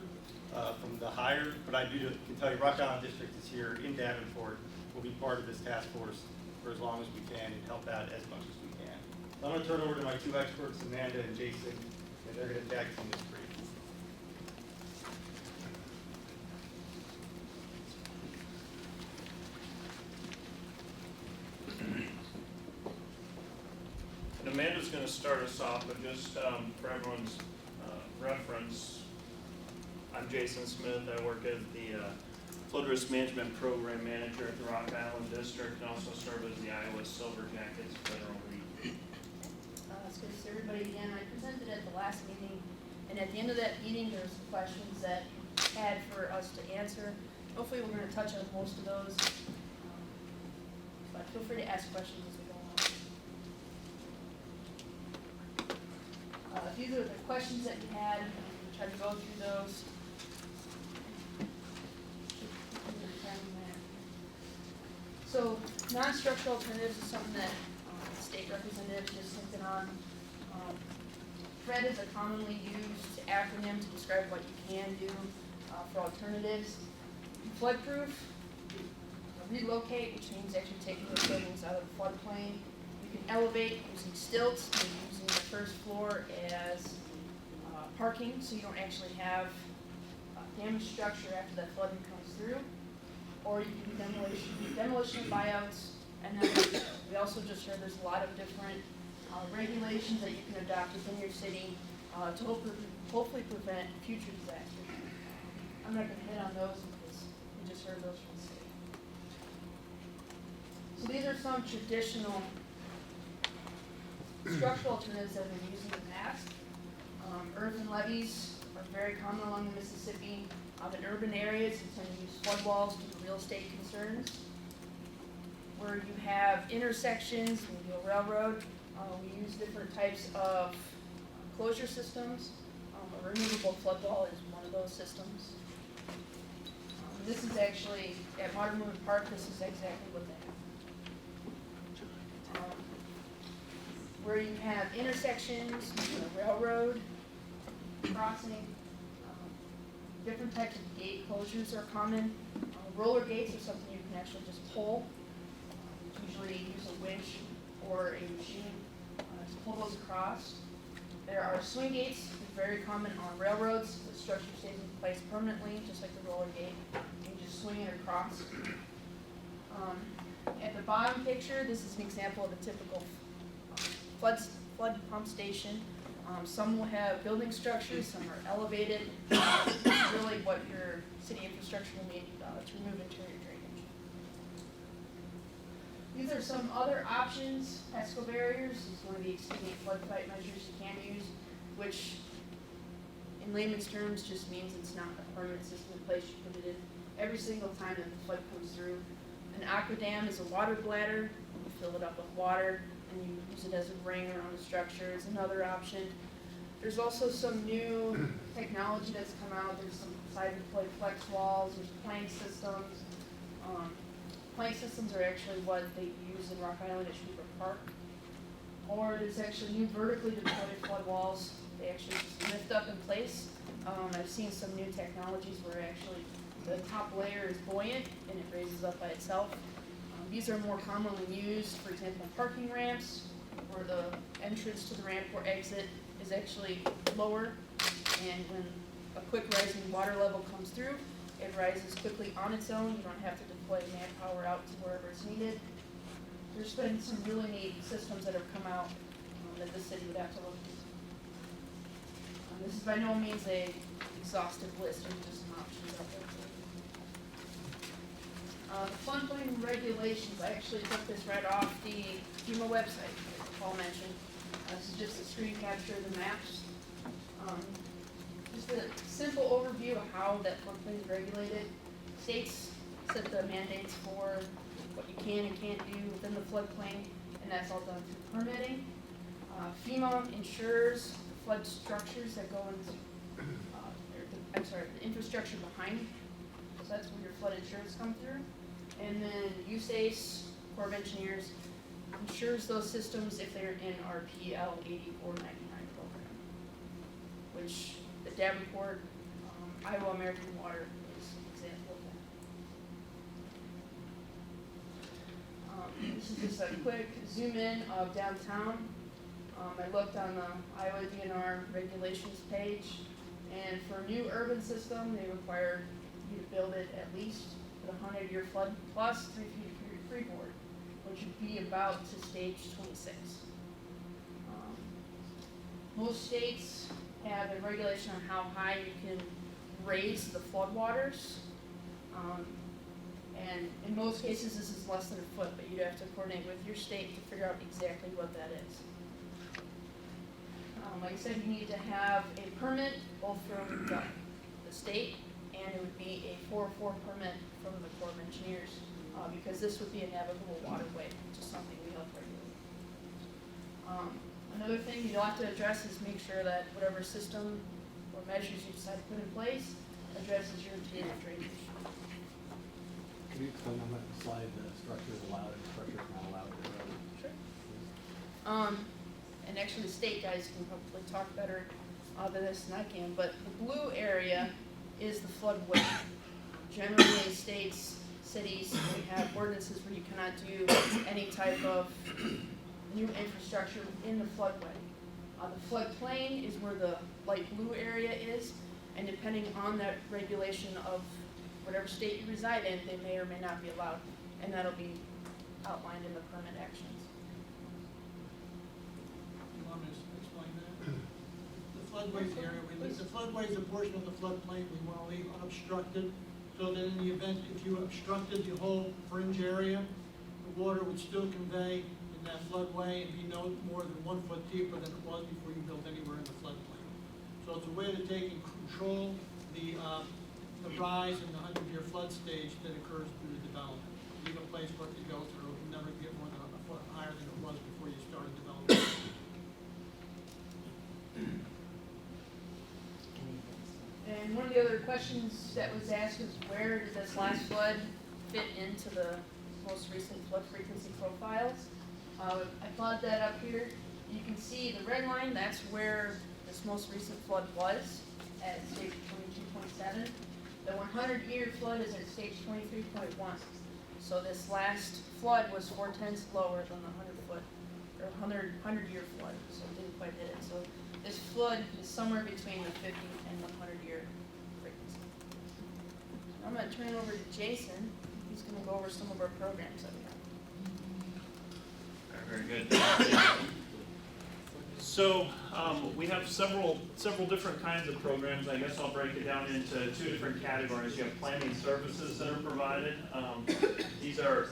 from the higher, but I can tell you Rock Island District is here in Davenport. We'll be part of this task force for as long as we can and help out as much as we can. So I'm going to turn it over to my two experts, Amanda and Jason, and they're going to tag team this brief. And Amanda's going to start us off, but just for everyone's reference, I'm Jason Smith. I work as the Flood Risk Management Program Manager at the Rock Island District and also serve as the Iowa Silver Jackets Federal League. It's good to see everybody again. I presented at the last meeting, and at the end of that meeting, there were some questions that had for us to answer. Hopefully we're going to touch on most of those, but feel free to ask questions as we go on. These are the questions that you had. I'm try to go through those. So non-structural alternatives is something that the state representative just hinted on. FRED is a commonly used acronym to describe what you can do for alternatives. Floodproof, relocate, which means actually taking those buildings out of the floodplain. You can elevate using stilts, and using the first floor as parking, so you don't actually have damaged structure after that flooding comes through. Or you can do demolition buyouts, and then we also just heard there's a lot of different regulations that you can adopt within your city to hopefully prevent future disasters. I'm not going to hit on those because we just heard those from the state. So these are some traditional structural alternatives that have been used in the past. Earthen levees are are very common along the Mississippi. In urban areas, you tend to use flood walls due to real estate concerns. Where you have intersections, maybe a railroad, we use different types of closure systems. A removable flood wall is one of those systems. This is actually, at Watermoon Park, this is exactly what they have. Where you have intersections, a railroad crossing, different types of gate closures are common. Roller gates are something you can actually just pull. Usually use a winch or a machine to pull those across. There are swing gates, very common on railroads. The structure stays in place permanently, just like the roller gate. You can just swing it across. At the bottom picture, this is an example of a typical flood pump station. Some will have building structures, some are elevated. It's really what your city infrastructure will need to remove interior drainage. These are some other options. Pesco barriers is one of the exceeding flood fight measures you can use, which in layman's terms just means it's not a permanent system in place. You put it in every single time that the flood comes through. An aqua dam is a water bladder. You fill it up with water and you use it as a ring around the structure is another option. There's also some new technology that's come out. There's some side-deployed flex walls, there's plank systems. Plank systems are actually what they use in Rock Island at Cedar Park. Or there's actually new vertically deployed flood walls. They actually just lift up in place. I've seen some new technologies where actually the top layer is buoyant and it raises up by itself. These are more commonly used, for example, parking ramps, where the entrance to the ramp or exit is actually lower, and when a quick rising water level comes through, it rises quickly on its own. You don't have to deploy manpower out to wherever it's needed. There's been some really neat systems that have come out that the city would have to look into. This is by no means a exhaustive list, there's just some options out there. The floodplain regulations, I actually took this right off the FEMA website, as Paul mentioned. This is just a screen capture of the maps. Just a simple overview of how that floodplain is regulated. States set the mandates for what you can and can't do within the floodplain, and that's all done through permitting. FEMA ensures the flood structures that go into, the infrastructure behind. So that's where your flood insurance comes through. And then USACE, Corps of Engineers, ensures those systems if they're in our PL 8499 program, which the Davenport, Iowa American Water is an example of that. This is just a quick zoom in of downtown. I looked on the Iowa DNR regulations page, and for a new urban system, they require you to build it at least with a 100-year flood plus 3 feet of freeboard, which would be about to stage 26. Most states have a regulation on how high you can raise the floodwaters. And in most cases, this is less than a foot, but you'd have to coordinate with your state to figure out exactly what that is. Like I said, you need to have a permit both from the state, and it would be a 404 permit from the Corps of Engineers, because this would be a navigable waterway, which is something we help regulate. Another thing you'll have to address is make sure that whatever system or measures you decide to put in place addresses your interior drainage. Can you explain on that slide the structure is allowed and structure is not allowed? Sure. And actually the state guys can probably talk better than this than I can, but the blue area is the floodway. Generally, states, cities, we have ordinances where you cannot do any type of new infrastructure in the floodway. The floodplain is where the light blue area is, and depending on that regulation of whatever state you reside in, they may or may not be allowed, and that'll be outlined in the permit actions. You want me to explain that? The floodways area, the floodway is a portion of the floodplain we want to leave unobstructed, so that in the event if you obstructed the whole fringe area, the water would still convey in that floodway and be no more than 1 foot deeper than it was before you built anywhere in the floodplain. So So it's a way that they can control the rise in the 100-year flood stage that occurs through the development. Leave a place for it to go through, and never get more than a foot higher than it was before you started development. And one of the other questions that was asked is where did this last flood fit into the most recent flood frequency profiles? I plotted that up here. You can see the red line, that's where this most recent flood was at stage 22.7. The 100-year flood is at stage 23.1. So this last flood was 4/10 lower than the 100-foot or 100-year flood, so it didn't quite hit it. So this flood is somewhere between the 50 and 100-year frequency. I'm going to turn it over to Jason. He's going to go over some of our programs that we have. Very good. So we have several different kinds of programs. I guess I'll break it down into two different categories. You have planning services that are provided. These are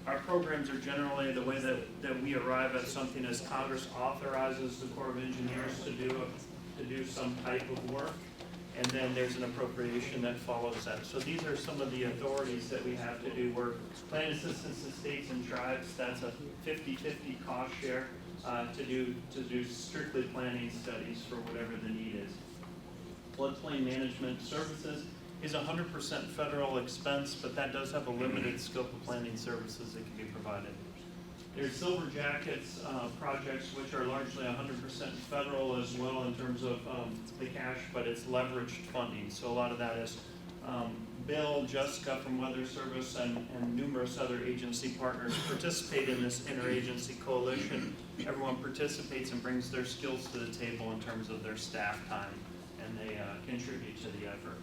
our programs are generally the way that we arrive at something as Congress authorizes the Corps of Engineers to do some type of work, and then there's an appropriation that follows that. So these are some of the authorities that we have to do work. Plan assistance to states and tribes, that's a 50-50 cost share to do strictly planning studies for whatever the need is. Floodplain management services is 100% federal expense, but that does have a limited scope of planning services that can be provided. There's Silver Jackets projects, which are largely 100% federal as well in terms of the cash, but it's leveraged funding. So a lot of that is Bill, Jessica from Weather Service, and numerous other agency partners participate in this interagency coalition. Everyone participates and brings their skills to the table in terms of their staff time, and they contribute to the effort.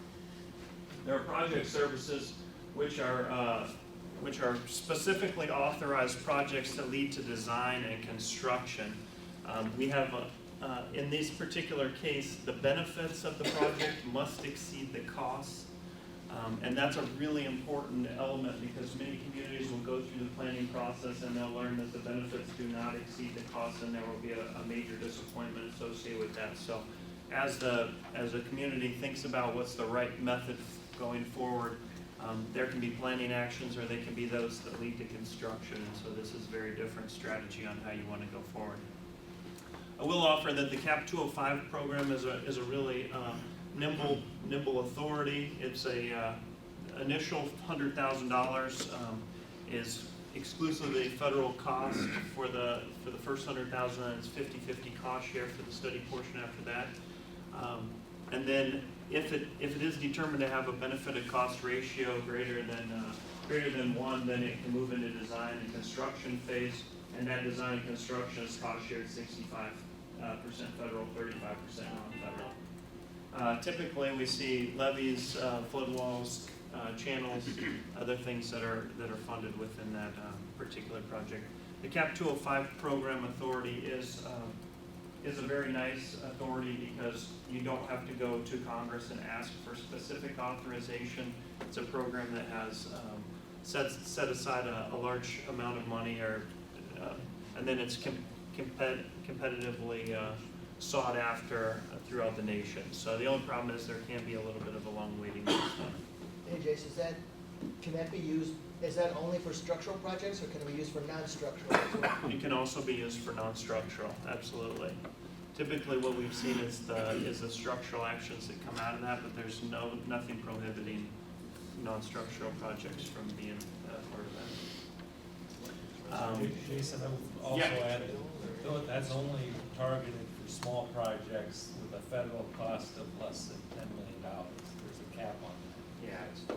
There are project services, which are specifically authorized projects that lead to design and construction. We have, in this particular case, the benefits of the project must exceed the costs. And that's a really important element because many communities will go through the planning process and they'll learn that the benefits do not exceed the costs, and there will be a major disappointment associated with that. So as the community thinks about what's the right method going forward, there can be planning actions or they can be those that lead to construction, and so this is a very different strategy on how you want to go forward. I will offer that the CAP 205 program is a really nimble authority. It's a initial $100,000 is exclusively federal cost for the first $100,000, and it's 50-50 cost share for the study portion after that. And then if it is determined to have a benefit cost ratio greater than 1, then it can move into design and construction phase, and that design and construction is cost shared 65% federal, 35% non-federal. Typically, we see levees, flood walls, channels, other things that are funded within that particular project. The CAP 205 program authority is a very nice authority because you don't have to go to Congress and ask for specific authorization. It's a program that has set aside a large amount of money, and then it's competitively sought after throughout the nation. So the only problem is there can be a little bit of a long waiting list. Hey, Jason, can that be used, is that only for structural projects, or can it be used for non-structural as well? It can also be used for non-structural, absolutely. Typically what we've seen is the structural actions that come out of that, but there's nothing prohibiting non-structural projects from being part of that. Jason, I would also add that that's only targeted for small projects with a federal cost of less than $10 million. There's a cap on that. Yeah.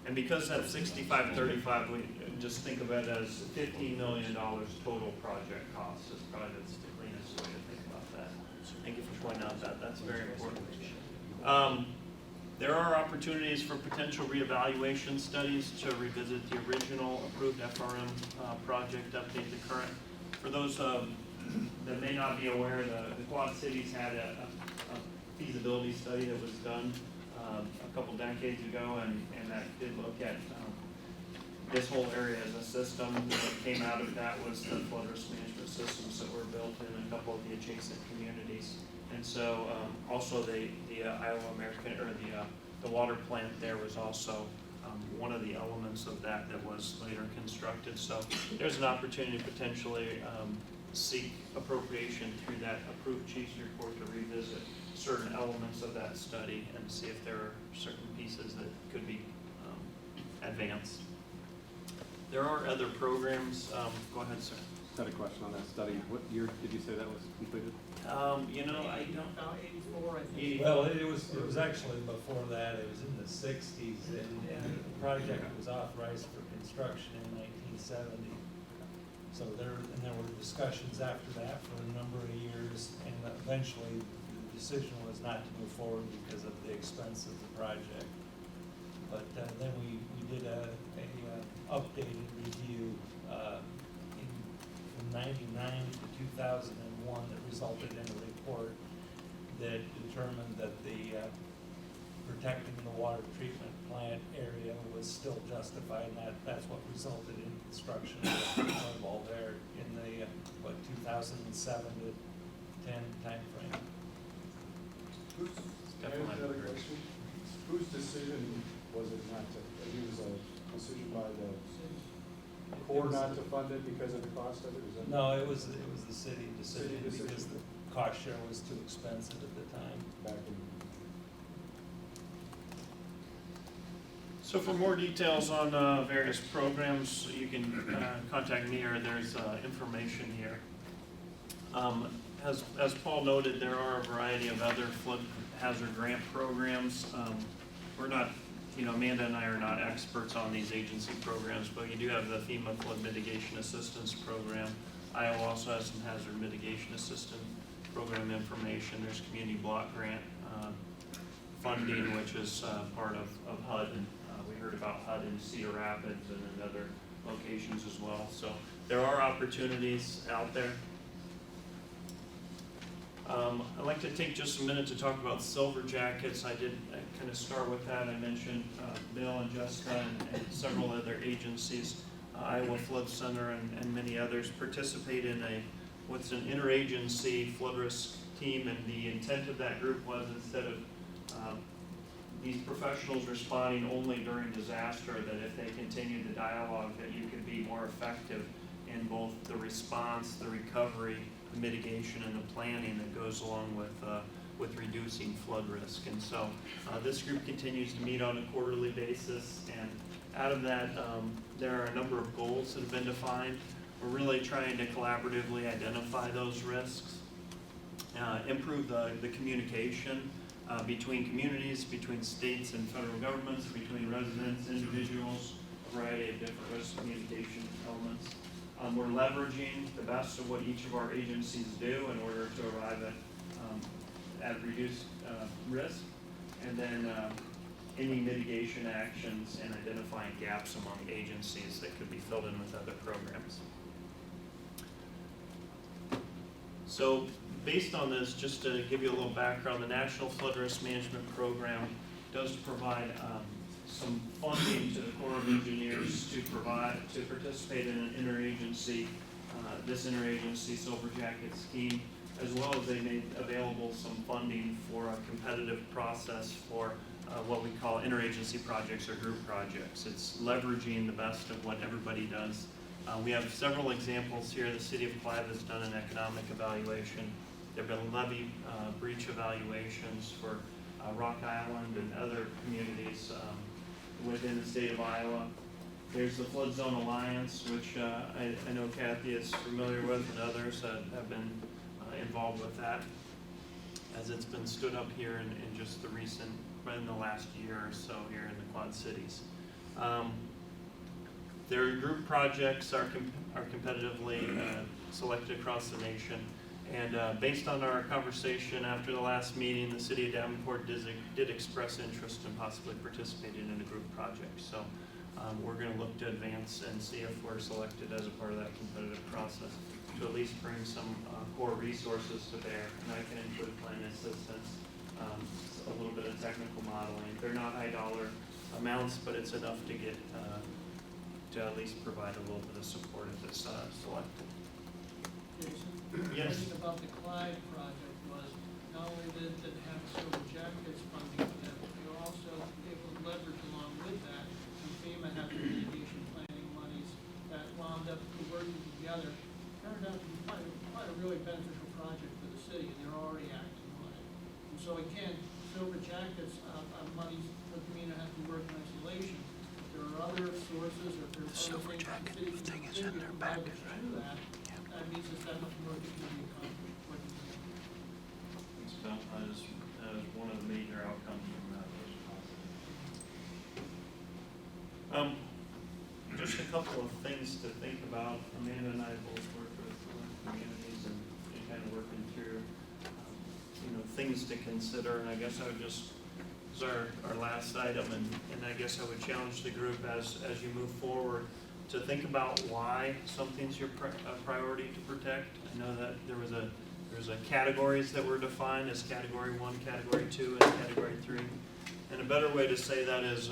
And because that's 65-35, we just think of it as $15 million total project cost. Is probably the cleanest way to think about that. Thank you for pointing out that. That's very important. There are opportunities for potential reevaluation studies to revisit the original approved FRM project, update the current. For those that may not be aware, the Quad Cities had a feasibility study that was done a couple decades ago, and that did look at this whole area as a system. What came out of that was the flood risk management systems that were built in a couple of the adjacent communities. And so, also the Iowa American, or the water plant there was also one of the elements of that was later constructed. So there's an opportunity to potentially seek appropriation through that approved chief's report to revisit certain elements of that study and see if there are certain pieces that could be advanced. There are other programs. Go ahead, sir. Just had a question on that study. What year did you say that was completed? You know, I don't. 84, I think. Well, it was actually before that, it was in the sixties, and the project was authorized for construction in 1970. So there were discussions after that for a number of years, and eventually the decision was not to move forward because of the expense of the project. But then we did a updated review from 99 to 2001 that resulted in a report that determined that the protecting the water treatment plant area was still justified, and that's what resulted in construction of all there in the 2007 to 10 timeframe. Definitely Another agree. question. Whose decision was it not to, it was a decision by the Corps not to fund it because of the cost of it? Is that? No, it was the city decision City because decision. the cost share was too expensive at the time. Back in, So for more details on various programs, you can contact me, or there's information here. As Paul noted, there are a variety of other flood hazard grant programs. We're not, Amanda and I are not experts on these agency programs, but you do have the FEMA Flood Mitigation Assistance Program. Iowa also has some hazard mitigation assistance program information. There's community block grant funding, which is part of HUD. And we heard about HUD in Cedar Rapids and in other locations as well. So there are opportunities out there. I'd like to take just a minute to talk about Silver Jackets. I did kind of start with that. I mentioned Bill and Jessica and several other agencies, Iowa Flood Center and many others participate in what's an interagency flood risk team, and the intent of that group was, instead of these professionals responding only during disaster, that if they continue the dialogue, that you could be more effective in both the response, the recovery, the mitigation, and the planning that goes along with reducing flood risk. And so this group continues to meet on a quarterly basis, and out of that, there are a number of goals that have been defined. We're really trying to collaboratively identify those risks, improve the communication between communities, between states and federal governments, between residents, individuals, a variety of different risk communication elements. We're leveraging the best of what each of our agencies do in order to arrive at reduced risk, and then any mitigation actions and identifying gaps among agencies that could be filled in with other programs. So based on this, just to give you a little background, the National Flood Risk Management Program does provide some funding to the Corps of Engineers to participate in an interagency, this interagency Silver Jacket scheme, as well as they made available some funding for a competitive process for what we call interagency projects or group projects. It's leveraging the best of what everybody does. We have several examples here. The City of Clive has done an economic evaluation. There have been levee breach evaluations for Rock Island and other communities within the state of Iowa. There's the Flood Zone Alliance, which I know Kathy is familiar with, and others that have been involved with that, as it's been stood up here in just in the last year or so here in the Quad Cities. Their group projects are competitively selected across the nation. And based on our conversation after the last meeting, the City of Davenport did express interest in possibly participating in a group project. So we're going to look to advance and see if we're selected as a part of that competitive process to at least bring some core resources to bear. And I can include planning assistance, a little bit of technical modeling. They're not high dollar amounts, but it's enough to get to at least provide a little bit of support if it's selected. Jason? Yes. The thing about the Clyde project was, not only did it have Silver Jackets funding for that, but they were also able to leverage along with that, and FEMA had the mitigation planning monies that wound up working together, turned out to be quite a really beneficial project for the city, and they're already acting on it. And so again, Silver Jackets, monies doesn't mean it has to work in isolation. If there are other sources, or if there are other things that the city can contribute to leverage to that, that means it's that much more that can be accomplished working together. Thanks, Bill. That is one of the major outcomes from that was positive. Just a couple of things to think about. Amanda and I both work with communities and kind of working through, things to consider. And I guess I would just, as our last item, and I guess I would challenge the group as you move forward to think about why something's your priority to protect. I know that there's a categories that were defined as Category 1, Category 2, and Category 3. And a better way to say that is,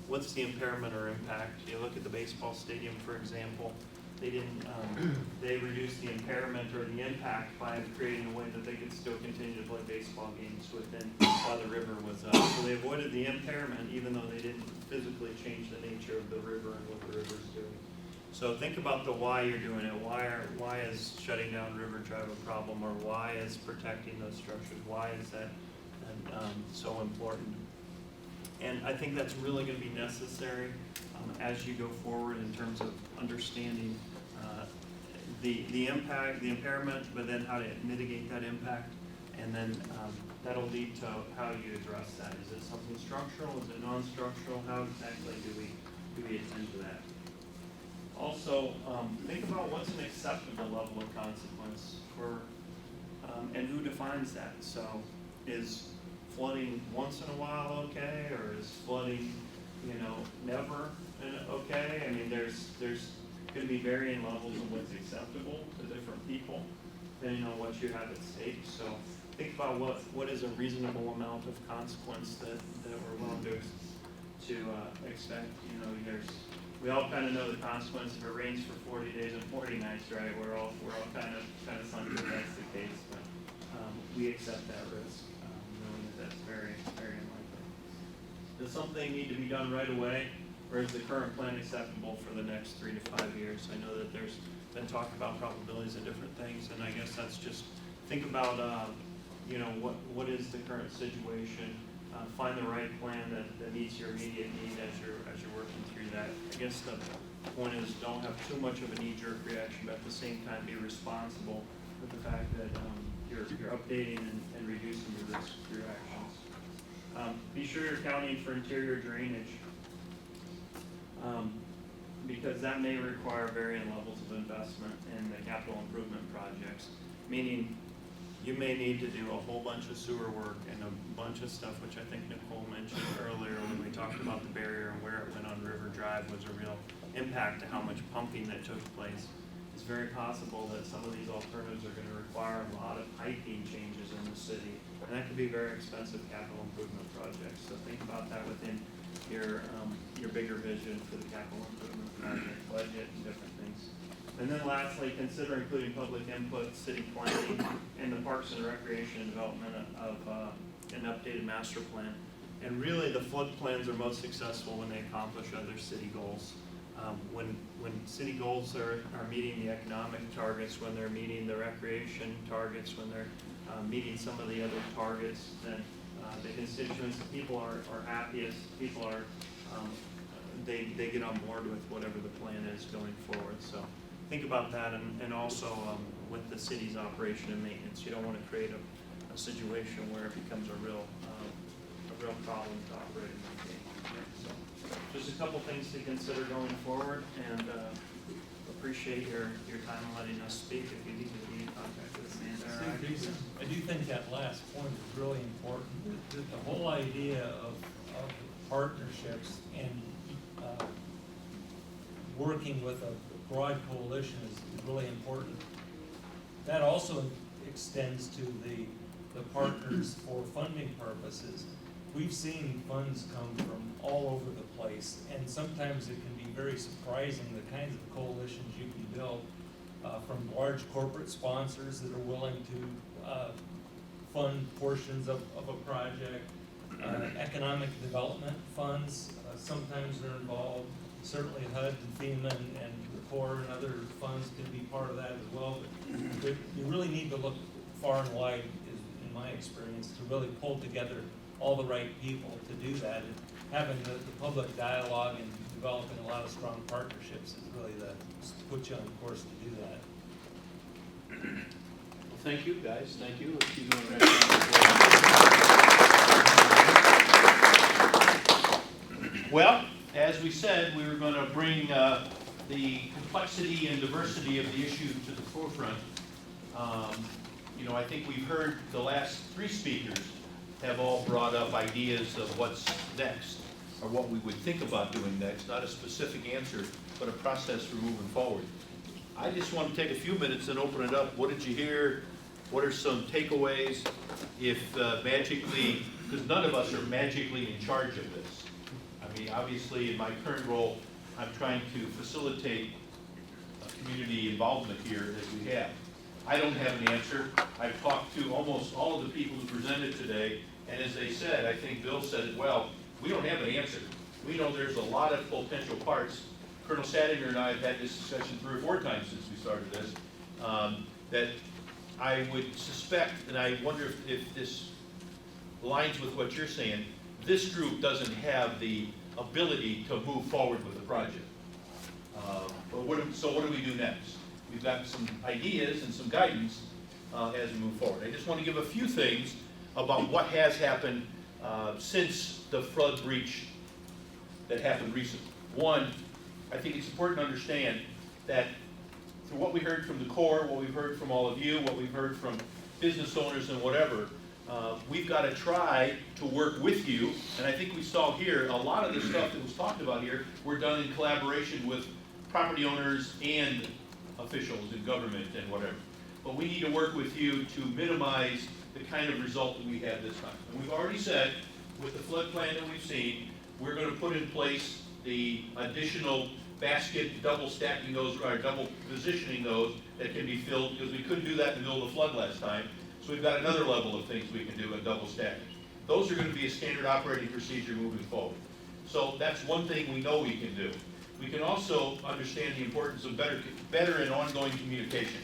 what's the impairment or impact? You look at the baseball stadium, for example. They reduced the impairment or the impact by creating a way that they could still continue to play baseball games within while the river was up. So they avoided the impairment even though they didn't physically change the nature of the river and what the river's doing. So think about the why you're doing it. Why is shutting down River Drive a problem, or why is protecting those structures? Why is that so important? And I think that's really going to be necessary as you go forward in terms of understanding the impact, the impairment, but then how to mitigate that impact. And then that'll lead to how you address that. Is it something structural? Is it non-structural? How exactly do we attend to that? Also, think about what's an acceptable level of consequence for, and who defines that. So is flooding once in a while okay, or is flooding, never okay? I mean, there's going to be varying levels of what's acceptable to different people, depending on what you have at stake. So think about what is a reasonable amount of consequence that we're willing to expect. We all kind of know the consequence if it rains for 40 days and 40 nights, right? We're all kind of sunk if that's the case, but we accept that risk, knowing that that's very, very unlikely. Does something need to be done right away, or is the current plan acceptable for the next 3 to 5 years? I know that there's been talk about probabilities and different things, and I guess that's just think about what is the current situation. Find the right plan that meets your immediate need as you're working through that. I guess the point is don't have too much of a knee-jerk reaction, but at the same time be responsible with the fact that you're updating and reducing your risk through actions. Be sure you're accounting for interior drainage, because that may require varying levels of investment in the capital improvement projects, meaning you may need to do a whole bunch of sewer work and a bunch of stuff, which I think Nicole mentioned earlier when we talked about the barrier and where it went on River Drive was a real impact to how much pumping that took place. It's very possible that some of these alternatives are going to require a lot of piping changes in the city, and that could be very expensive capital improvement projects. So think about that within your bigger vision for the capital improvement project budget and different things. And then lastly, consider including public input, city planning, and the Parks and Recreation and development of an updated master plan. And really, the flood plans are most successful when they accomplish other city goals. When city goals are meeting the economic targets, when they're meeting the recreation targets, when they're meeting some of the other targets, then the constituents, the people are happiest, people are, they get on board with whatever the plan is going forward. So think about that, and also with the city's operation and maintenance. You don't want to create a situation where it becomes a real problem to operate and maintain. So just a couple things to consider going forward, and appreciate your time letting us speak. If you need to be in contact with Amanda. I do think that last point is really important. The whole idea of partnerships and working with a broad coalition is really important. That also extends to the partners for funding purposes. We've seen funds come from all over the place, and sometimes it can be very surprising the kinds of coalitions you can build from large corporate sponsors that are willing to fund portions of a project. Economic development funds, sometimes they're involved. Certainly HUD and FEMA and the Corps and other funds can be part of that as well. But you really need to look far and wide, in my experience, to really pull together all the right people to do that. And having the public dialogue and developing a lot of strong partnerships is really put you on course to do that. Well, thank you, guys. Thank you. Let's keep going right now. Well, as we said, we were going to bring the complexity and diversity of the issue to the forefront. You know, I think we've heard the last three speakers have all brought up ideas of what's next, or what we would think about doing next, not a specific answer, but a process for moving forward. I just want to take a few minutes and open it up. What did you hear? What are some takeaways? If magically, because none of us are magically in charge of this. I mean, obviously, in my current role, I'm trying to facilitate community involvement here as we have. I don't have an answer. I've talked to almost all of the people who presented today, and as they said, I think Bill said it well, we don't have an answer. We know there's a lot of potential parts. Colonel Sadinger and I have had this discussion 3 or 4 times since we started this, that I would suspect, and I wonder if this aligns with what you're saying, this group doesn't have the ability to move forward with the project. So what do we do next? We've got some ideas and some guidance as we move forward. I just want to give a few things about what has happened since the flood breach that happened recently. One, I think it's important to understand that through what we heard from the Corps, what we've heard from all of you, what we've heard from business owners and whatever, we've got to try to work with you. And I think we saw here, a lot of the stuff that was talked about here were done in collaboration with property owners and officials in government and whatever. But we need to work with you to minimize the kind of result that we had this time. And we've already said, with the flood plan that we've seen, we're going to put in place the additional basket, double stacking those, or double positioning those that can be filled, because we couldn't do that in the middle of the flood last time. So we've got another level of things we can do in double stacking. Those are going to be a standard operating procedure moving forward. So that's one thing we know we can do. We can also understand the importance of better and ongoing communication.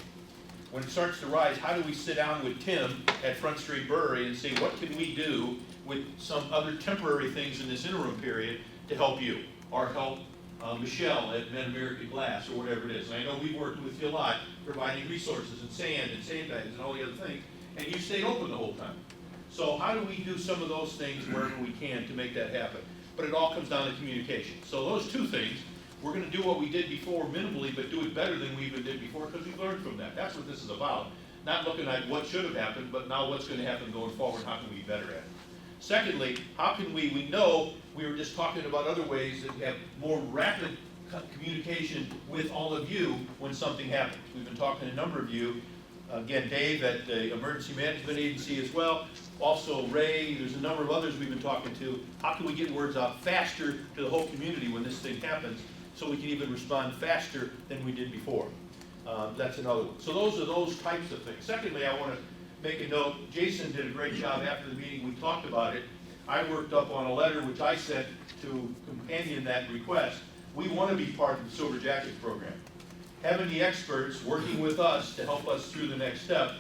When it starts to rise, how do we sit down with Tim at Front Street Brewery and say, what can we do with some other temporary things in this interim period to help you, or help Michelle at Mid-American Glass, or whatever it is. And I know we've worked with you a lot, providing resources and sandbags and all the other things, and you stayed open the whole time. So how do we do some of those things wherever we can to make that happen? But it all comes down to communication. So those two things, we're going to do what we did before minimally, but do it better than we even did before, because we've learned from that. That's what this is about. Not looking at what should have happened, but now what's going to happen going forward, how can we be better at it? Secondly, how can we know we were just talking about other ways that have more rapid communication with all of you when something happens. We've been talking to a number of you. Again, Dave at the Emergency Management Agency as well. Also Ray, there's a number of others we've been talking to. How can we get words out faster to the whole community when this thing happens, so we can even respond faster than we did before? That's another one. So those are those types of things. Secondly, I want to make a note. Jason did a great job after the meeting. We talked about it. I worked up on a letter which I sent to companion that request. We want to be part of the Silver Jackets program. Having the experts working with us to help us through the next step,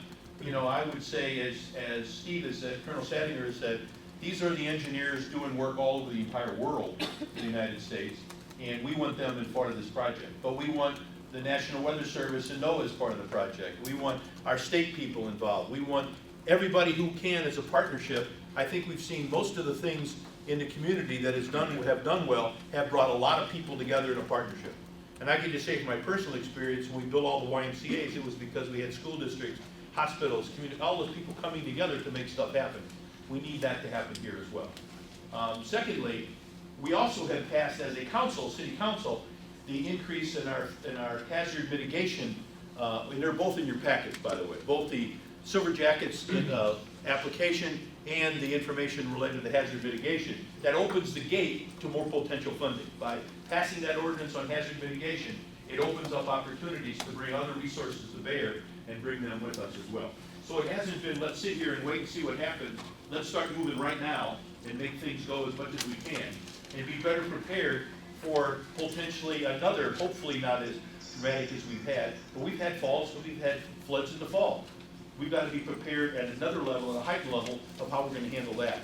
you know, I would say, as Steve has said, Colonel Sadinger has said, these are the engineers doing work all over the entire world in the United States, and we want them as part of this project. But we want the National Weather Service and NOAA as part of the project. We want our state people involved. We want everybody who can as a partnership. I think we've seen most of the things in the community that have done well have brought a lot of people together in a partnership. And I can just say from my personal experience, when we built all the YMCA's, it was because we had school districts, hospitals, community, all those people coming together to make stuff happen. We need that to happen here as well. Secondly, we also have passed as a council, city council, the increase in our hazard mitigation, and they're both in your packets, by the way, both the Silver Jackets application and the information related to hazard mitigation. That opens the gate to more potential funding. By passing that ordinance on hazard mitigation, it opens up opportunities to bring other resources to bear and bring them with us as well. So it hasn't been, let's sit here and wait and see what happens. Let's start moving right now and make things go as much as we can. And be better prepared for potentially another, hopefully not as dramatic as we've had, but we've had falls, and we've had floods in the fall. We've got to be prepared at another level, at a heightened level, of how we're going to handle that.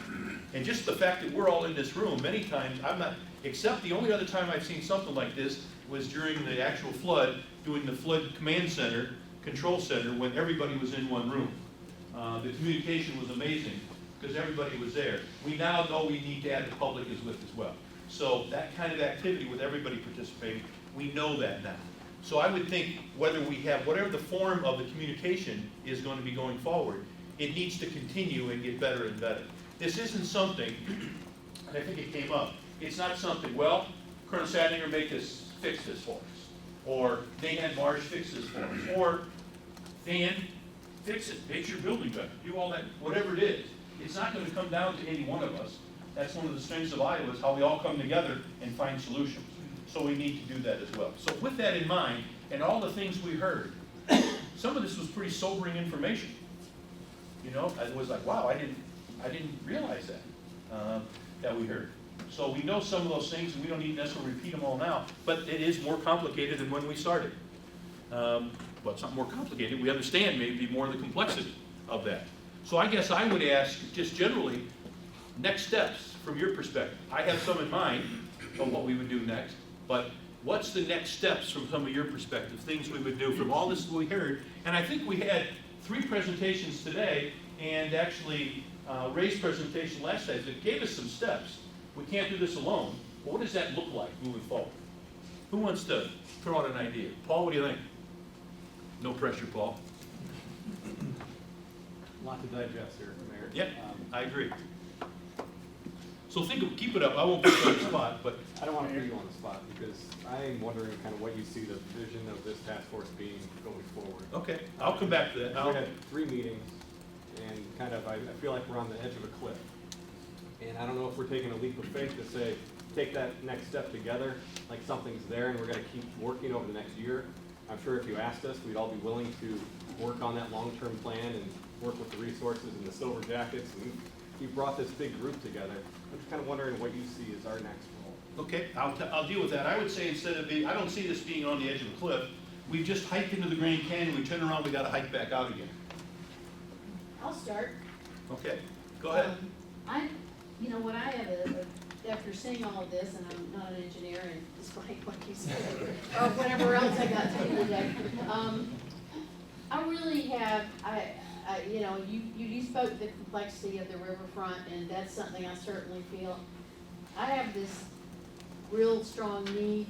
And just the fact that we're all in this room, many times, I'm not, except the only other time I've seen something like this was during the actual flood, doing the flood command center, control center, when everybody was in one room. The communication was amazing, because everybody was there. We now know we need to add the public as with as well. So that kind of activity with everybody participating, we know that now. So I would think whether we have, whatever the form of the communication is going to be going forward, it needs to continue and get better and better. This isn't something, and I think it came up, it's not something, well, Colonel Saddinger fix this for us. Or Dan Marsh fix this for us. Or Dan, fix it, make your building better, do all that, whatever it is. It's not going to come down to any one of us. That's one of the strengths of Iowa, is how we all come together and find solutions. So we need to do that as well. So with that in mind, and all the things we heard, some of this was pretty sobering information. You know, I was like, wow, I didn't realize that we heard. So we know some of those things, and we don't need to necessarily repeat them all now, but it is more complicated than when we started. Well, it's not more complicated. We understand maybe more of the complexity of that. So I guess I would ask, just generally, next steps from your perspective. I have some in mind of what we would do next, but what's the next steps from some of your perspective, things we would do from all this we heard? And I think we had 3 presentations today, and actually Ray's presentation last time that gave us some steps. We can't do this alone, but what does that look like moving forward? Who wants to throw out an idea? Paul, what do you think? No pressure, Paul. A lot to digest here, Mayor. Yep, I agree. So keep it up. I won't put you on the spot, but I don't want to put you on the spot, because I am wondering kind of what you see the vision of this task force being going forward. okay, I'll come back to that. We had 3 meetings, and kind of, I feel like we're on the edge of a cliff. And I don't know if we're taking a leap of faith to say, take that next step together, like something's there and we're gonna keep working over the next year. I'm sure if you asked us, we'd all be willing to work on that long-term plan and work with the resources and the silver jackets. And we brought this big group together. I'm just kind of wondering what you see as our next role. Okay, I'll deal with that. I would say instead of being, I don't see this being on the edge of a cliff. We just hiked into the Grand Canyon, we turn around, we gotta hike back out again. I'll start. Okay, go ahead. You know, what I have after seeing all of this, and I'm not an engineer, and despite what you said, or whatever else I got to do today, I really have, you know, you spoke the complexity of the riverfront, and that's something I certainly feel. I have this real strong need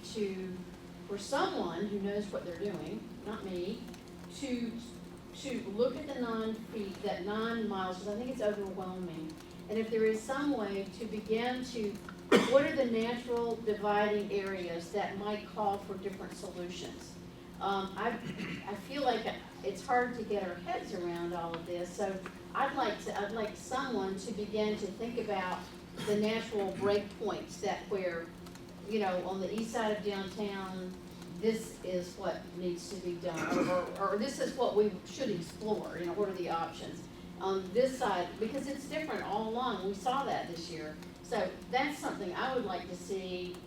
for someone who knows what they're doing, not me, to look at the 9 feet, that 9 miles, because I think it's overwhelming. And if there is some way to begin to, what are the natural dividing areas that might call for different solutions? I feel like it's hard to get our heads around all of this, so I'd like someone to begin to think about the natural break points that where, you know, on the east side of downtown, this is what needs to be done, or this is what we should explore, you know, what are the options? On this side, because it's different all along, we saw that this year. So that's something I would like to see,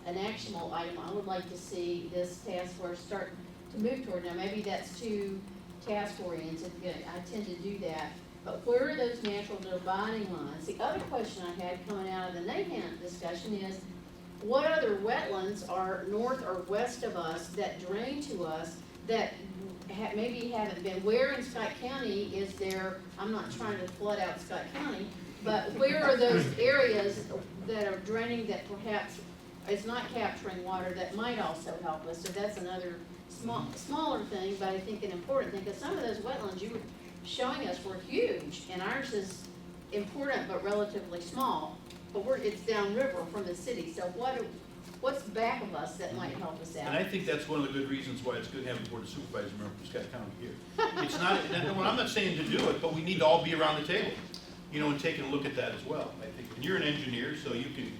an actionable item, I would like to see this task force start to move toward. Now, maybe that's too task oriented, I tend to do that, but where are those natural dividing lines? The other question I had coming out of the NAHANT discussion is, what other wetlands are north or west of us that drain to us that maybe haven't been? Where in Scott County is there, I'm not trying to flood out Scott County, but where are those areas that are draining that perhaps is not capturing water that might also help us? So that's another smaller thing, but I think an important thing, because some of those wetlands you were showing us were huge, and ours is important but relatively small, but it's downriver from the city, so what's back of us that might help us out? And I think that's one of the good reasons why it's good having a board of supervisors member from Scott County here. It's not, well, I'm not saying to do it, but we need to all be around the table, you know, and taking a look at that as well. I think, and you're an engineer, so you can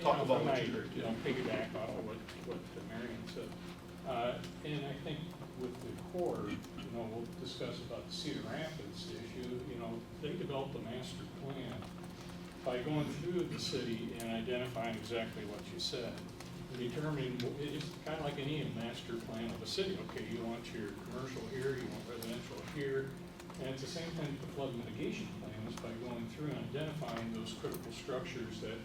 talk about what you heard. Piggyback off of what Marion said. And I think with the Corps, we'll discuss about the Cedar Rapids issue, they developed a master plan by going through the city and identifying exactly what you said. Determining, it's kind of like any master plan of a city. Okay, you want your commercial here, you want residential here, and it's the same thing with the flood mitigation plans by going through and identifying those critical structures that,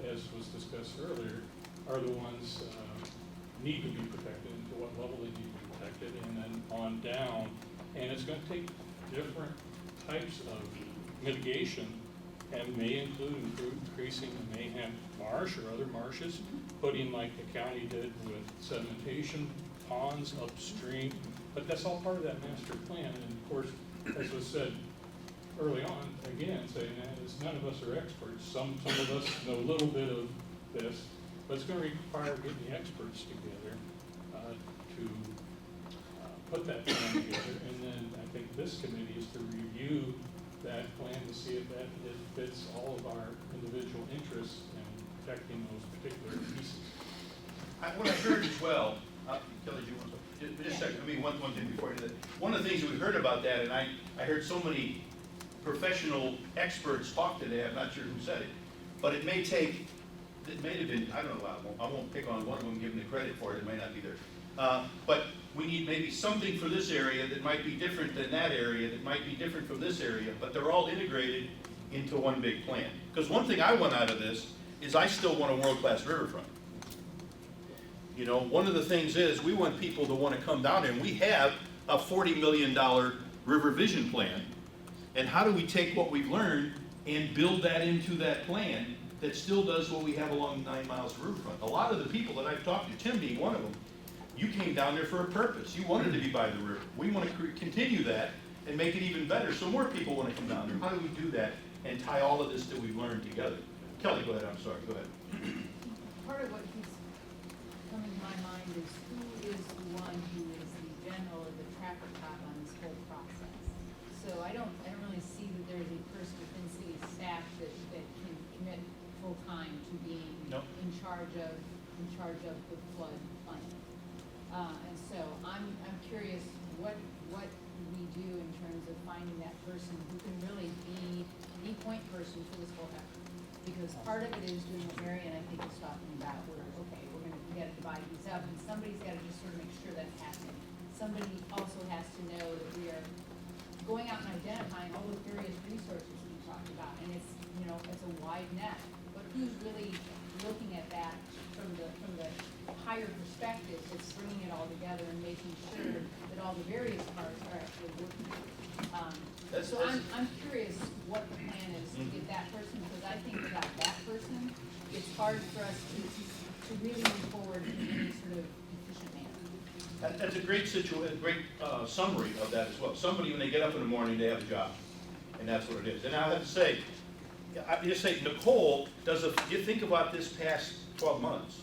as was discussed earlier, are the ones need to be protected and to what level they need to be protected, and then on down. And it's going to take different types of mitigation, and may include increasing the mayhem marsh or other marshes, putting like the county did with sedimentation ponds upstream, but that's all part of that master plan. And of course, as was said early on, again, saying that is none of us are experts. Some of us know a little bit of this, but it's going to require getting the experts together to put that plan together. And then I think this committee is to review that plan to see if that it fits all of our individual interests in protecting those particular pieces. What I heard as well, Kelly, do you want to, just a second, one thing before I do that. One of the things that we heard about that, and I heard so many professional experts talk today, I'm not sure who said it, but it may have been, I don't know, I won't pick on one of them, give them the credit for it, it may not be there. But we need maybe something for this area that might be different than that area, that might be different from this area, but they're all integrated into one big plan. Because one thing I want out of this is I still want a world-class riverfront. One of the things is we want people to want to come down, and we have a $40 million river vision plan. And how do we take what we've learned and build that into that plan that still does what we have along 9 miles of riverfront? A lot of the people that I've talked to, Tim being one of them, you came down there for a purpose. You wanted to be by the river. We want to continue that and make it even better so more people want to come down there. How do we do that and tie all of this that we've learned together? Kelly, go ahead. I'm sorry. Go ahead. Part of what keeps coming to my mind is who is the one who is the general or the traffic cop on this whole process. So I don't really see that there's a person within city staff that can commit full time to being in charge of the flood plan. And so I'm curious what we do in terms of finding that person who can really be the point person for this whole effort. Because part of it is doing what Marion, I think, is talking about, where, okay, we gotta divide these up, and somebody's gotta just sort of make sure that's happening. Somebody also has to know that we are going out and identifying all the various resources we talked about, and it's a wide net. But who's really looking at that from the higher perspective, that's bringing it all together and making sure that all the various parts are actually working. So I'm curious what the plan is to get that person, because I think without that person, it's hard for us to really move forward in any sort of efficient manner. That's a great summary of that as well. Somebody, when they get up in the morning, they have a job, and that's what it is. And I have to say, Nicole you think about this past 12 months.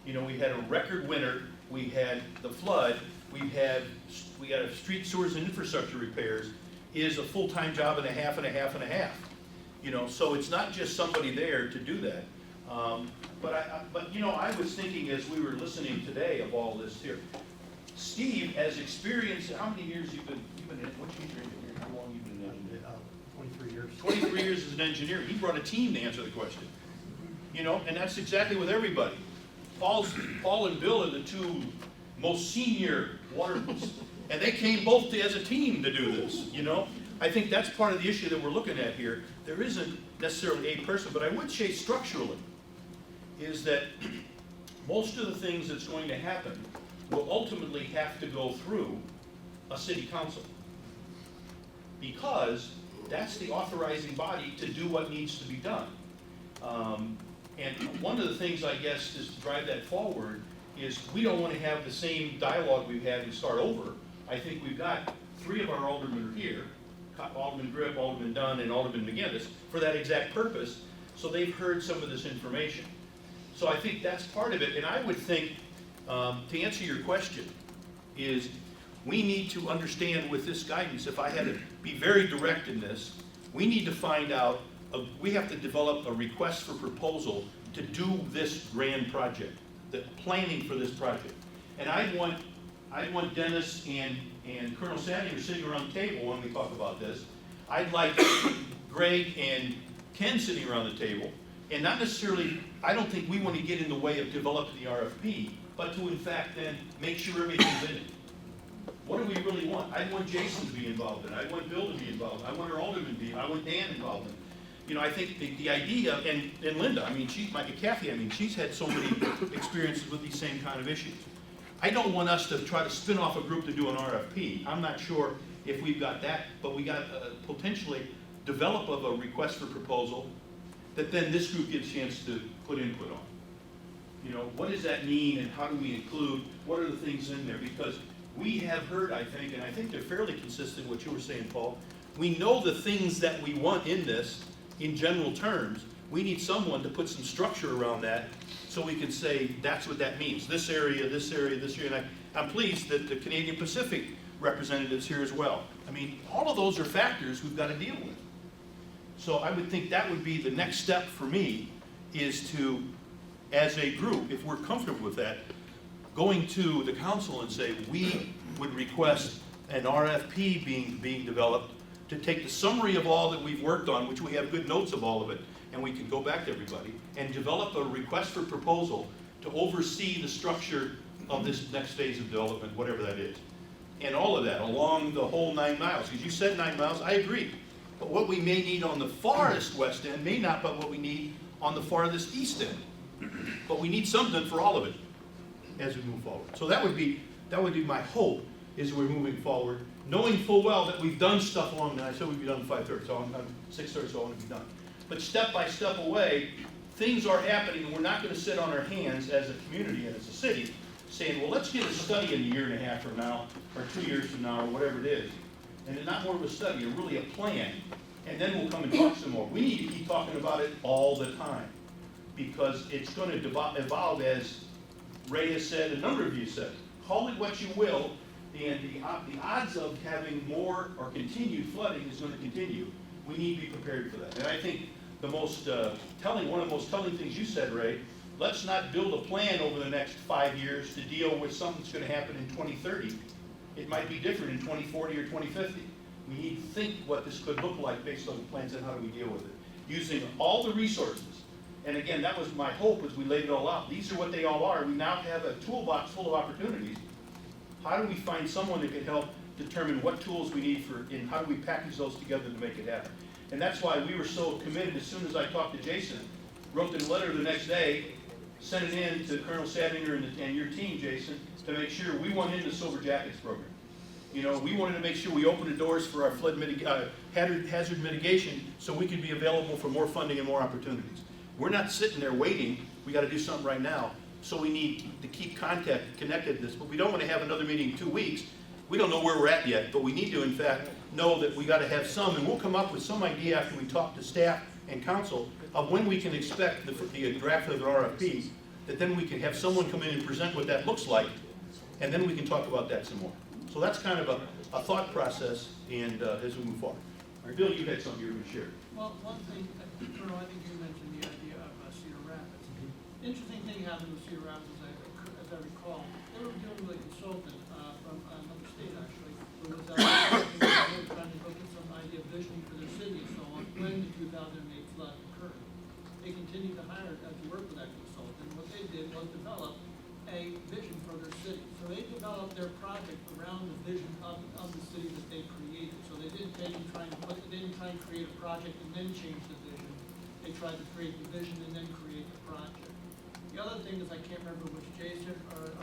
We had a record winter, we had the flood, we got street sewers and infrastructure repairs. Is a full-time job and a half and a half and a half. So it's not just somebody there to do that. But I was thinking as we were listening today of all this here, Steve has experienced, how many years you've been in, what's your engineer, how long you've been an engineer? 23 years. 23 years as an engineer. He brought a team to answer the question. And that's exactly with everybody. Paul and Bill are the two most senior water, and they came both as a team to do this, I think that's part of the issue that we're looking at here. There isn't necessarily a person, but I would say structurally, is that most of the things that's going to happen will ultimately have to go through a city council. Because that's the authorizing body to do what needs to be done. And one of the things, I guess, is to drive that forward is we don't want to have the same dialogue we've had and start over. I think we've got 3 of our aldermen are here, Alderman Grip, Alderman Dunn, and Alderman McGinnis, for that exact purpose, so they've heard some of this information. So I think that's part of it, and I would think, to answer your question, is we need to understand with this guidance, if I had to be very direct in this, we need to find out, we have to develop a request for proposal to do this grand project, the planning for this project. And I want Dennis and and Colonel Sandy are sitting around the table when we talk about this. I'd like Greg and Ken sitting around the table, and not necessarily, I don't think we want to get in the way of developing the RFP, but to in fact then make sure everything's in it. What do we really want? I want Jason to be involved in it. I want Bill to be involved. I want our alderman to be. I want Dan involved in it. You know, I think the idea, and Linda, I mean, Kathy, I mean, she's had so many experiences with these same kind of issues. I don't want us to try to spin off a group to do an RFP. I'm not sure if we've got that, but we got potentially develop of a request for proposal that then this group gets a chance to put input on. You know, what does that mean and how do we include, what are the things in there? Because we have heard, I think, and I think they're fairly consistent with what you were saying, Paul, we know the things that we want in this in general terms. We need someone to put some structure around that so we can say that's what that means. This area, this area, this area. And I'm pleased that the Canadian Pacific representatives here as well. I mean, all of those are factors we've got to deal with. So I would think that would be the next step for me, is to, as a group, if we're comfortable with that, going to the council and say, we would request an RFP being developed to take the summary of all that we've worked on, which we have good notes of all of it, and we can go back to everybody, and develop a request for proposal to oversee the structure of this next phase of development, whatever that is. And all of that along the whole 9 miles. Because you said 9 miles, I agree. But what we may need on the farthest west end may not be what we need on the farthest east end. But we need something for all of it as we move forward. So that would be my hope, is we're moving forward, knowing full well that we've done stuff along that. I said we'd be done at 5:30, so I'm 6:30, so I want to be done. But step by step away, things are happening, and we're not going to sit on our hands as a community and as a city saying, well, let's get a study in a year and a half from now, or 2 years from now, or whatever it is. And it's not more of a study, or really a plan, and then we'll come and talk some more. We need to keep talking about it all the time, because it's going to evolve, as Ray has said, a number of you said. Call it what you will, and the odds of having more or continued flooding is going to continue. We need to be prepared for that. And I think the most one of the most telling things you said, Ray, let's not build a plan over the next 5 years to deal with something that's going to happen in 2030. It might be different in 2040 or 2050. We need to think what this could look like based on the plans and how do we deal with it. Using all the resources. And again, that was my hope as we laid it all out. These are what they all are. We now have a toolbox full of opportunities. How do we find someone that can help determine what tools we need and how do we package those together to make it happen? And that's why we were so committed. As soon as I talked to Jason, wrote the letter the next day, sent it in to Colonel Sadinger and your team, Jason, to make sure we want in the Silver Jackets program. You know, we wanted to make sure we opened the doors for our flood hazard mitigation so we could be available for more funding and more opportunities. We're not sitting there waiting. We got to do something right now. So we need to keep connected to this. But we don't want to have another meeting in 2 weeks. We don't know where we're at yet, but we need to, in fact, know that we got to have some, and we'll come up with some idea after we talk to staff and council of when we can expect the draft of the RFP, that then we can have someone come in and present what that looks like, and then we can talk about that some more. So that's kind of a thought process, and as we move forward. All right, Bill, you had something you were going to share. Well, one thing, Colonel, I think you mentioned the idea of Cedar Rapids. Interesting thing happened with Cedar Rapids, as I recall. They were dealing with a consultant from another state, actually, who was trying to look at some idea of visioning for their city and so on when the 2008 flood occurred. They continued to hire to work with that consultant. What they did was develop a vision for their city. So they developed their project around the vision of the city that they created. So they didn't try and create a project and then change the vision. They tried to create the vision and then create the project. The other thing is, I can't remember which Jason or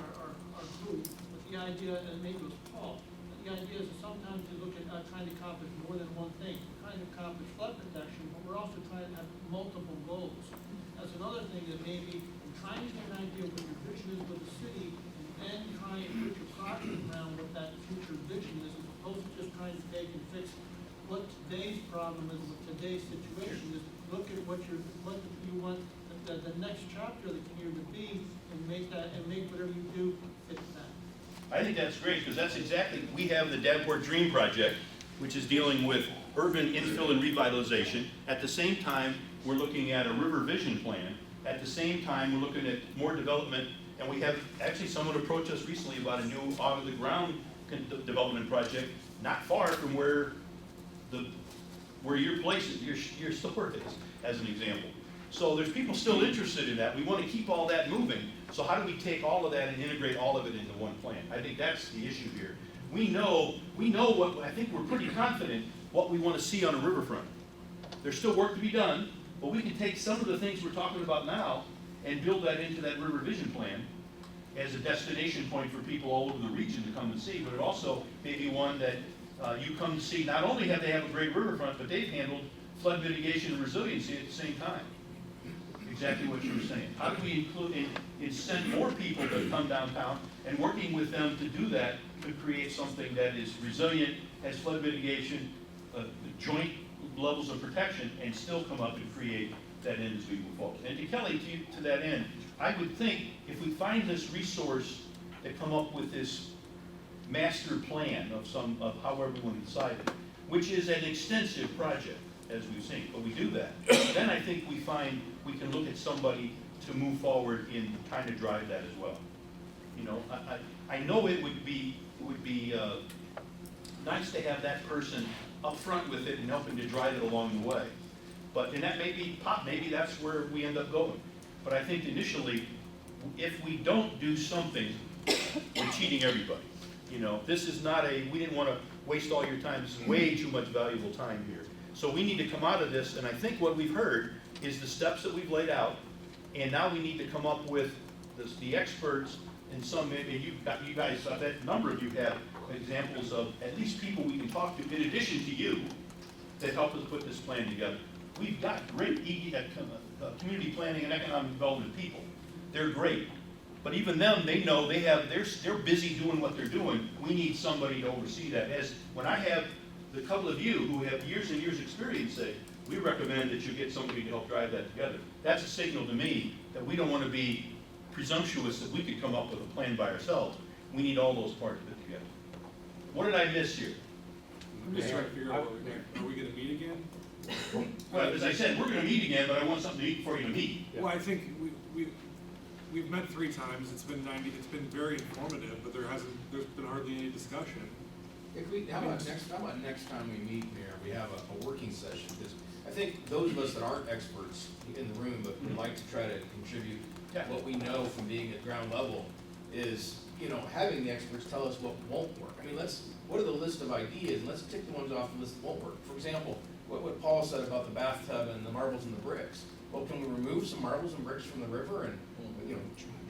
who, but the idea, and maybe it was Paul, but the idea is that sometimes you look at trying to accomplish more than one thing. We're trying to accomplish flood protection, but we're also trying to have multiple goals. That's another thing that maybe trying to get an idea of what your vision is for the city, and then trying to put your project around what that future vision is, as opposed to just trying to take and fix what today's problem is, what today's situation is. Look at what you want the next chapter of the community to be, and make whatever you do fit that. I think that's great, because that's exactly, we have the Davenport Dream Project, which is dealing with urban infill and revitalization. At the same time, we're looking at a river vision plan. At the same time, we're looking at more development, and we have actually someone approached us recently about a new out-of-the-ground development project, not far from where your place is, your store is, as an example. So there's people still interested in that. We want to keep all that moving. So how do we take all of that and integrate all of it into one plan? I think that's the issue here. We know what, I think we're pretty confident what we want to see on a riverfront. There's still work to be done, but we can take some of the things we're talking about now and build that into that river vision plan as a destination point for people all over the region to come and see, but it also may be one that you come to see. Not only have they have a great riverfront, but they've handled flood mitigation and resiliency at the same time. Exactly what you were saying. How do we incent more people to come downtown, and working with them to do that to create something that is resilient, has flood mitigation, joint levels of protection, and still come up and create that end as we move forward. And to Kelly, to that end, I would think if we find this resource to come up with this master plan of how everyone decided, which is an extensive project, as we've seen, but we do that, then I think we find we can look at somebody to move forward in trying to drive that as well. You know, I know it would be nice to have that person up front with it and helping to drive it along the way. And that may be maybe that's where we end up going. But I think initially, if we don't do something, we're cheating everybody. You know, this is not we didn't want to waste all your time. This is way too much valuable time here. So we need to come out of this, and I think what we've heard is the steps that we've laid out, and now we need to come up with the experts and you guys, that number of you have examples of at least people we can talk to in addition to you that help us put this plan together. We've got great community planning and economic development people. They're great. But even them, they know they're busy doing what they're doing. We need somebody to oversee that. As when I have the couple of you who have years and years experience say, we recommend that you get somebody to help drive that together. That's a signal to me that we don't want to be presumptuous that we could come up with a plan by ourselves. We need all those parts of it together. What did I miss here? I'm just trying to figure out, are we gonna meet again? Well, as I said, we're going to meet again, but I want something to eat before you meet. Well, I think we've met 3 times, it's been very informative, but there's been hardly any discussion. How about next time we meet, Mayor, we have a working session, because I think those of us that aren't experts in the room, but would like to try to contribute what we know from being at ground level, is, you know, having the experts tell us what won't work. I mean, what are the list of ideas, and let's tick the ones off the list that won't work. For example, what Paul said about the bathtub and the marbles and the bricks. Well, can we remove some marbles and bricks from the river and, you know,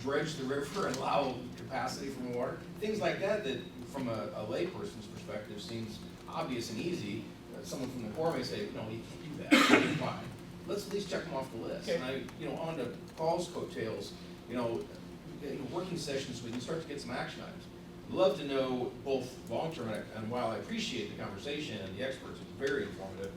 dredge the river and allow capacity from water? Things like that from a layperson's perspective seems obvious and easy. Someone from the Corps may say, no, you can't do that. Fine. Let's at least check them off the list. Okay. And on to Paul's coattails, working sessions, we can start to get some action items. Love to know both long-term, and while I appreciate the conversation and the experts, it's very informative,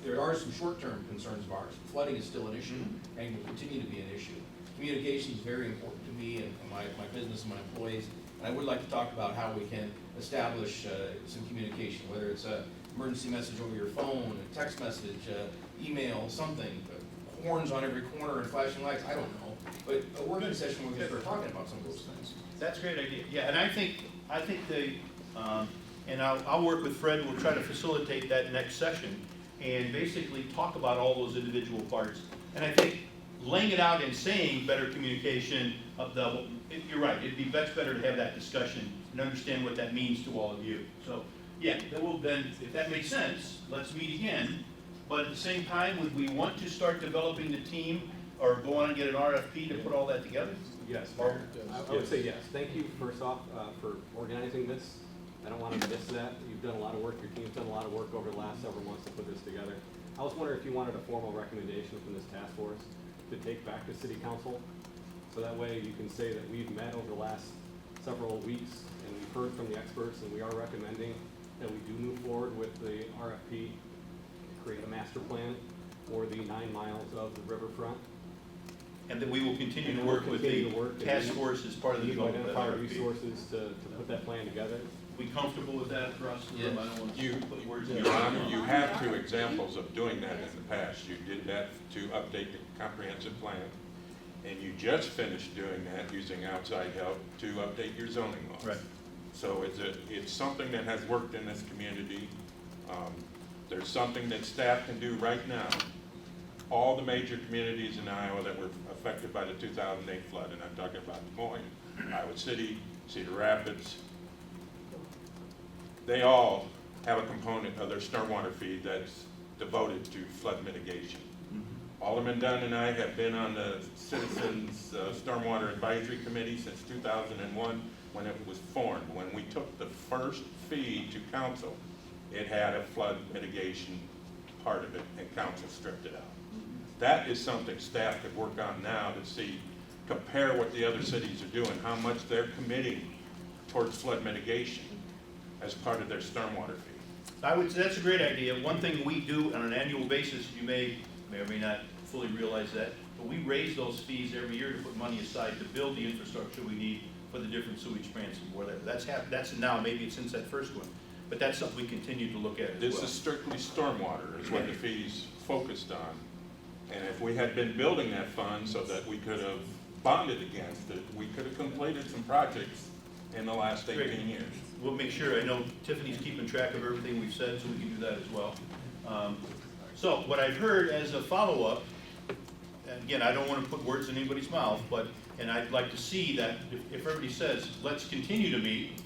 there are some short-term concerns of ours. Flooding is still an issue and will continue to be an issue. Communication is very important to me and my business and my employees. And I would like to talk about how we can establish some communication, whether it's an emergency message over your phone, a text message, email, something, horns on every corner and flashing lights, I don't know. But a working session where we can start talking about some of those things. That's a great idea. Yeah, and I think and I'll work with Fred. We'll try to facilitate that next session and basically talk about all those individual parts. And I think laying it out and saying better communication you're right. It'd be much better to have that discussion and understand what that means to all of you. So yeah, then if that makes sense, let's meet again. But at the same time, would we want to start developing the team or go on and get an RFP to put all that together? Yes, I would say yes. Thank you, first off, for organizing this. I don't want to miss that. You've done a lot of work, your team's done a lot of work over the last several months to put this together. I was wondering if you wanted a formal recommendation from this task force to take back to City Council. So that way you can say that we've met over the last several weeks and we've heard from the experts and we are recommending that we do move forward with the RFP, create a master plan for the 9 miles of the riverfront. And that we will continue to work with the task force as part of the development of that RFP. Resources to put that plan together. We comfortable with that for us? Yes. I don't want to put words in. Your Honor, you have 2 examples of doing that in the past. You did that to update the comprehensive plan, and you just finished doing that using outside help to update your zoning laws. Right. So it's something that has worked in this community. There's something that staff can do right now. All the major communities in Iowa that were affected by the 2008 flood, and I'm talking about Des Moines, Iowa City, Cedar Rapids, they all have a component of their stormwater fee that's devoted to flood mitigation. Alderman Dunn and I have been on the Citizens Stormwater Advisory Committee since 2001 when it was formed. When we took the first fee to council, it had a flood mitigation part of it, and council stripped it out. That is something staff could work on now to see, compare what the other cities are doing, how much they're committing towards flood mitigation as part of their stormwater fee. I would say that's a great idea. One thing we do on an annual basis, you may or may not fully realize that, but we raise those fees every year to put money aside to build the infrastructure we need for the different sewage plants and whatever. That's now, maybe it's since that first one, but that's something we continue to look at as well. This is strictly stormwater is what the fees focused on. And if we had been building that fund so that we could have bonded against it, we could have completed some projects in the last 18 years. We'll make sure, I know Tiffany's keeping track of everything we've said, so we can do that as well. So what I've heard as a follow-up, and again, I don't want to put words in anybody's mouth, but, and I'd like to see that if everybody says, let's continue to meet,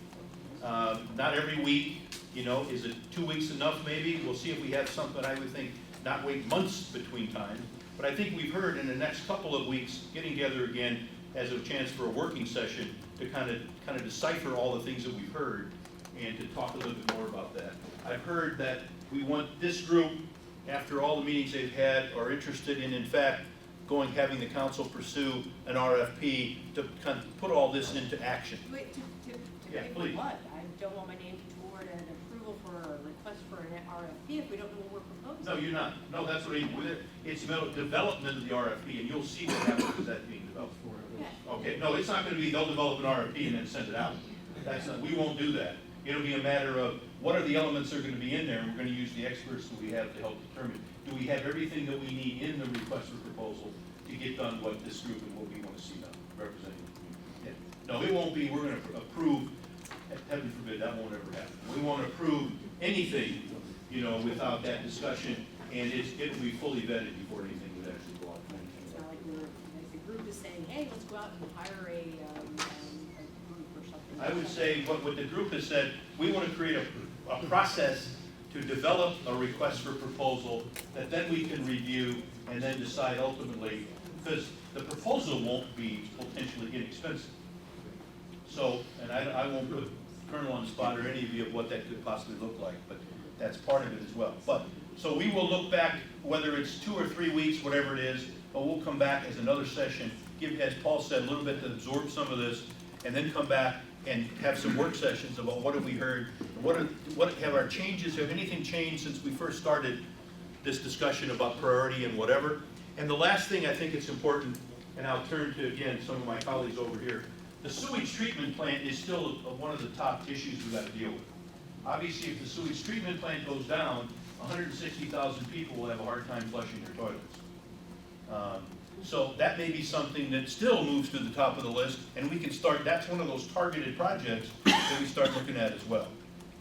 not every week, you know, is it 2 weeks enough maybe? We'll see if we have something, I would think, not wait months between times. But I think we've heard in the next couple of weeks, getting together again as a chance for a working session to kind of decipher all the things that we've heard and to talk a little bit more about that. I've heard that we want this group, after all the meetings they've had, are interested in fact, having the council pursue an RFP to kind of put all this into action. Wait, to Yeah, make please. what? I don't want my name toward an approval for a request for an RFP if we don't know what we're proposing. No, you're not. No, that's what it's about development of the RFP, and you'll see what happens as that being developed. Yeah. Okay, no, it's not gonna be, they'll develop an RFP and then send it out. That's not, we won't do that. It'll be a matter of, what are the elements that are gonna be in there, and we're gonna use the experts that we have to help determine. Do we have everything that we need in the request for proposal to get done what this group and what we wanna see done, representing the community? Yeah. No, it won't be, we're gonna approve, heaven forbid, that won't ever happen. We won't approve anything, you know, without that discussion, and it'll be fully vetted before anything would actually go out. It's not like the group is saying, hey, let's go out and hire a group or something. I would say what the group has said, we want to create a process to develop a request for proposal that then we can review and then decide ultimately, because the proposal won't be potentially inexpensive. So, and I won't put Colonel on the spot or any of you of what that could possibly look like, but that's part of it as well. But, so we will look back, whether it's 2 or 3 weeks, whatever it is, but we'll come back as another session, give, as Paul said, a little bit to absorb some of this, and then come back and have some work sessions about what have we heard, what have our changes, have anything changed since we first started this discussion about priority and whatever. And the last thing I think it's important, and I'll turn to, again, some of my colleagues over here, the sewage treatment plant is still one of the top issues we've got to deal with. Obviously, if the sewage treatment plant goes down, 160,000 people will have a hard time flushing their toilets. So that may be something that still moves to the top of the list, and we can start, that's one of those targeted projects that we start looking at as well.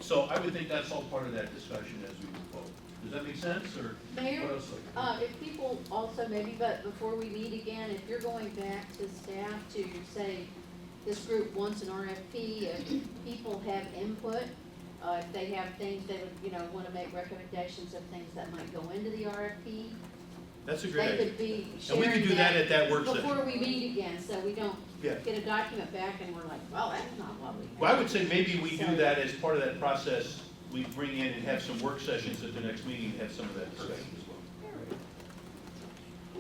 So I would think that's all part of that discussion as we move forward. Does that make sense, or Mayor, what else? if people also maybe, but before we meet again, if you're going back to staff to say, this group wants an RFP, if people have input, if they have things they would, want to make recommendations of things that might go into the RFP, That's a great they idea. could be And we sharing could do that at that work session. before we meet again, so we don't Yeah. get a document back and we're like, well, that's not what we had. Well, I would say maybe we do that as part of that process. We bring in and have some work sessions at the next meeting, and have some of that discussion as well.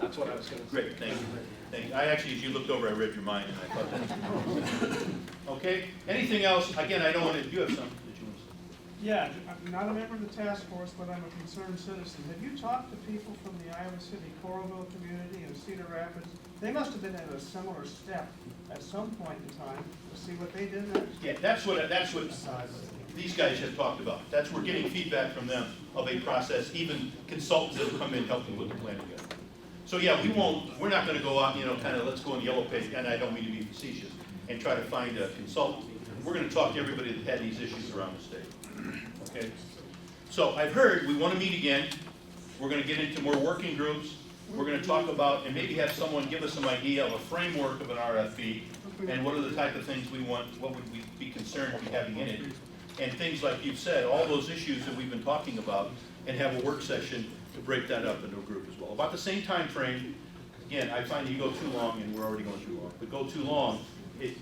That's what I was gonna say. Great, thank you. Thank you. I actually, as you looked over, I read your mind, and I thought that was okay, anything else? Again, I don't want to, you have something that you want to say? Yeah, I'm not a member of the task force, but I'm a concerned citizen. Have you talked to people from the Iowa City Coralville community and Cedar Rapids? They must have been at a similar step at some point in time to see what they did next. Yeah, that's what these guys have talked about. That's, we're getting feedback from them of a process, even consultants that have come in helping put the plan together. So yeah, we're not gonna go out, kind of let's go in yellow page, and I don't mean to be facetious, and try to find a consultant. we're gonna talk to everybody that had these issues around the state. Okay? So I've heard we wanna meet again. We're gonna get into more working groups. We're gonna talk about, and maybe have someone give us some idea of a framework of an RFP, and what are the type of things we want, what would we be concerned with having in it. And things like you've said, all those issues that we've been talking about, and have a work session to break that up into a group as well. About the same time frame. Again, I find you go too long, and we're already going too long, but go too long, it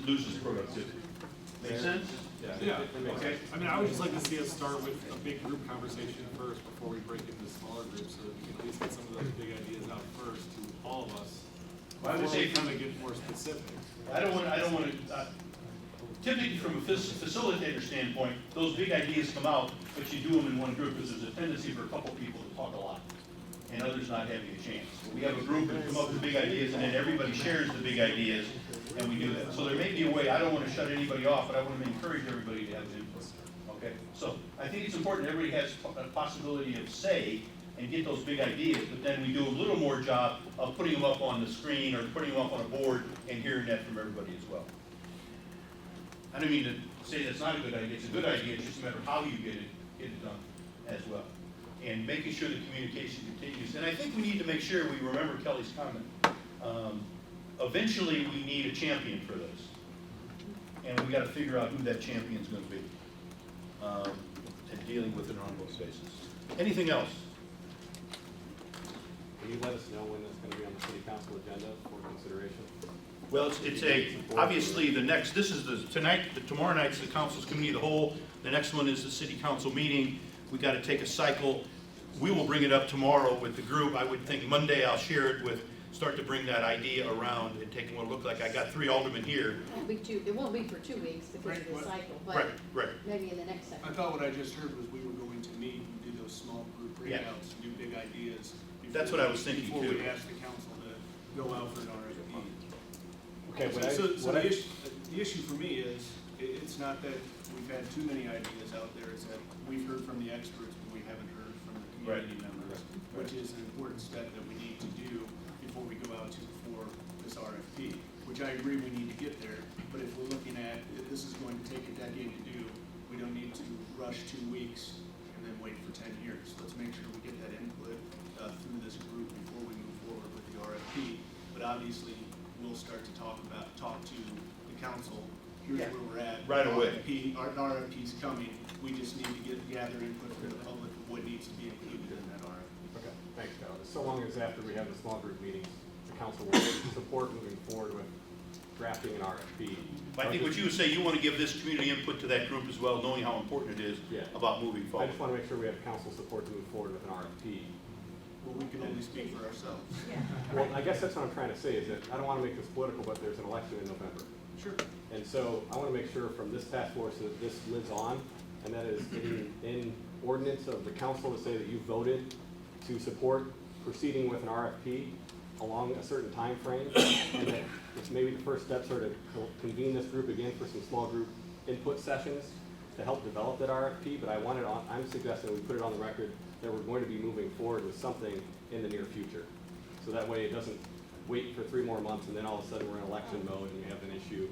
loses productivity. Make sense? Yeah, Okay. I mean, I would just like to see us start with a big group conversation first before we break into smaller groups, so that we can at least get some of those big ideas out first to all of us. I would say kind of get more specific. I don't want to, typically from a facilitator standpoint, those big ideas come out, but you do them in one group, because there's a tendency for a couple people to talk a lot, and others not having a chance. We have a group that come up with big ideas, and then everybody shares the big ideas, and we do that. So there may be a way, I don't want to shut anybody off, but I want to encourage everybody to have an input. Okay? So I think it's important everybody has a possibility of say, and get those big ideas, but then we do a little more job of putting them up on the screen, or putting them up on a board, and hearing that from everybody as well. I don't mean to say that's not a good idea, it's a good idea, it's just a matter of how you get it done as well. And making sure the communication continues. And I think we need to make sure we remember Kelly's comment. Eventually, we need a champion for this. And we gotta figure out who that champion's gonna be. And dealing with it on both basis. Anything else? Can you let us know when that's gonna be on the city council agenda for consideration? Well, obviously, this is tomorrow night's the council's committee of the whole. The next one is the city council meeting. We gotta take a cycle. We will bring it up tomorrow with the group. I would think Monday I'll share it start to bring that idea around and take what it looked like. I got 3 aldermen here. It won't be for 2 weeks because of the cycle, Right, but right. maybe in the next second. I thought what I just heard was we were going to meet and do those small group breakouts, do big ideas. That's what I was thinking Before too. we ask the council to go out for an RFP. Okay, So the issue for me is, it's not that we've had too many ideas out there, it's that we've heard from the experts, but we haven't heard from the community members, which is an important step that we need to do before we go out for this RFP, which I agree we need to get there, but if we're looking at, if this is going to take a decade to do, we don't need to rush 2 weeks and then wait for 10 years. Let's make sure we get that input through this group before we move forward with the RFP. But obviously, we'll start to talk to the council. Here's where we're at. Right away. Our RFP's coming. We just need to gather input from the public of what needs to be included in that RFP. Okay, thanks, Cal. So long as after we have the small group meetings, the council will support moving forward with drafting an RFP. I think what you would say, you want to give this community input to that group as well, knowing how important it is about moving I forward. just want to make sure we have council support to move forward with an RFP. Well, we can only speak for ourselves. Well, I guess that's what I'm trying to say, is that I don't want to make this political, but there's an election in November. Sure. And so I want to make sure from this task force that this lives on, and that is in ordinance of the council to say that you voted to support proceeding with an RFP along a certain time frame, and that it's maybe the first steps are to convene this group again for some small group input sessions to help develop that RFP, but I'm suggesting we put it on the record that we're going to be moving forward with something in the near future. So that way it doesn't wait for 3 more months and then all of a sudden we're in election mode and we have an issue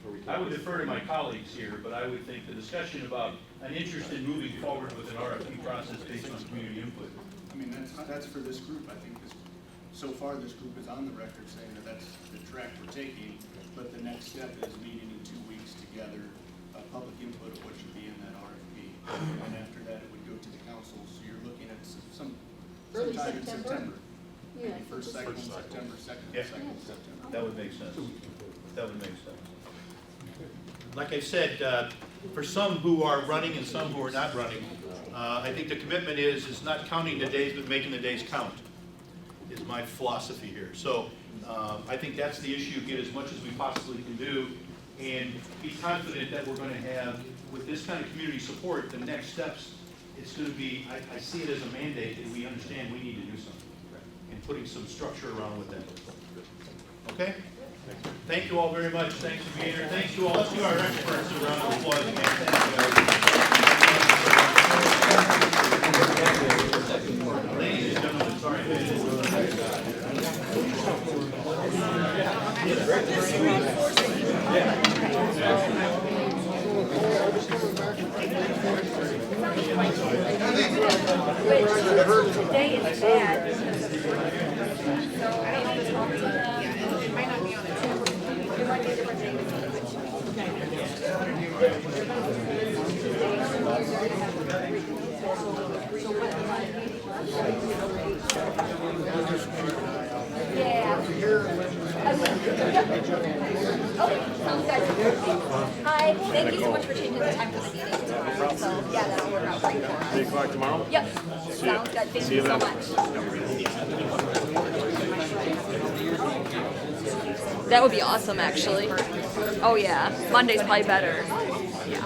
where we can't. I would defer to my colleagues here, but I would think the discussion about an interest in moving forward with an RFP process based on community input. I mean, that's for this group. I think so far this group is on the record saying that that's the track we're taking, but the next step is meeting in 2 weeks to gather public input of what should be in that RFP. And after that, it would go to the council, so you're looking at Early sometime in September? September. Yeah. Maybe first cycle in September, second cycle in September. That would make sense. That would make sense. Like I said, for some who are running and some who are not running, I think the commitment is not counting the days, but making the days count, is my philosophy here. So I think that's the issue, get as much as we possibly can do, and be confident that we're going to have, with this kind of community support, the next steps, it's going to be, I see it as a mandate that we understand we need to do something, and putting some structure around with that. Okay? Thank you all very much. Thanks for being here. Thanks to all. Let's do our experts a round of applause again. Thank you. Ladies and gentlemen, sorry. Which today is bad because of so I don't know if talk to them. It might not be on it. It might be a different thing. Yeah. Okay, sounds good. Hi, thank you so much for changing the time for the meeting tomorrow. So, yeah, that'll work out great for us. 8 o'clock tomorrow? Yep, sounds good. Thank you so much. That would be awesome, actually. Oh, yeah. Monday's probably better. Yeah.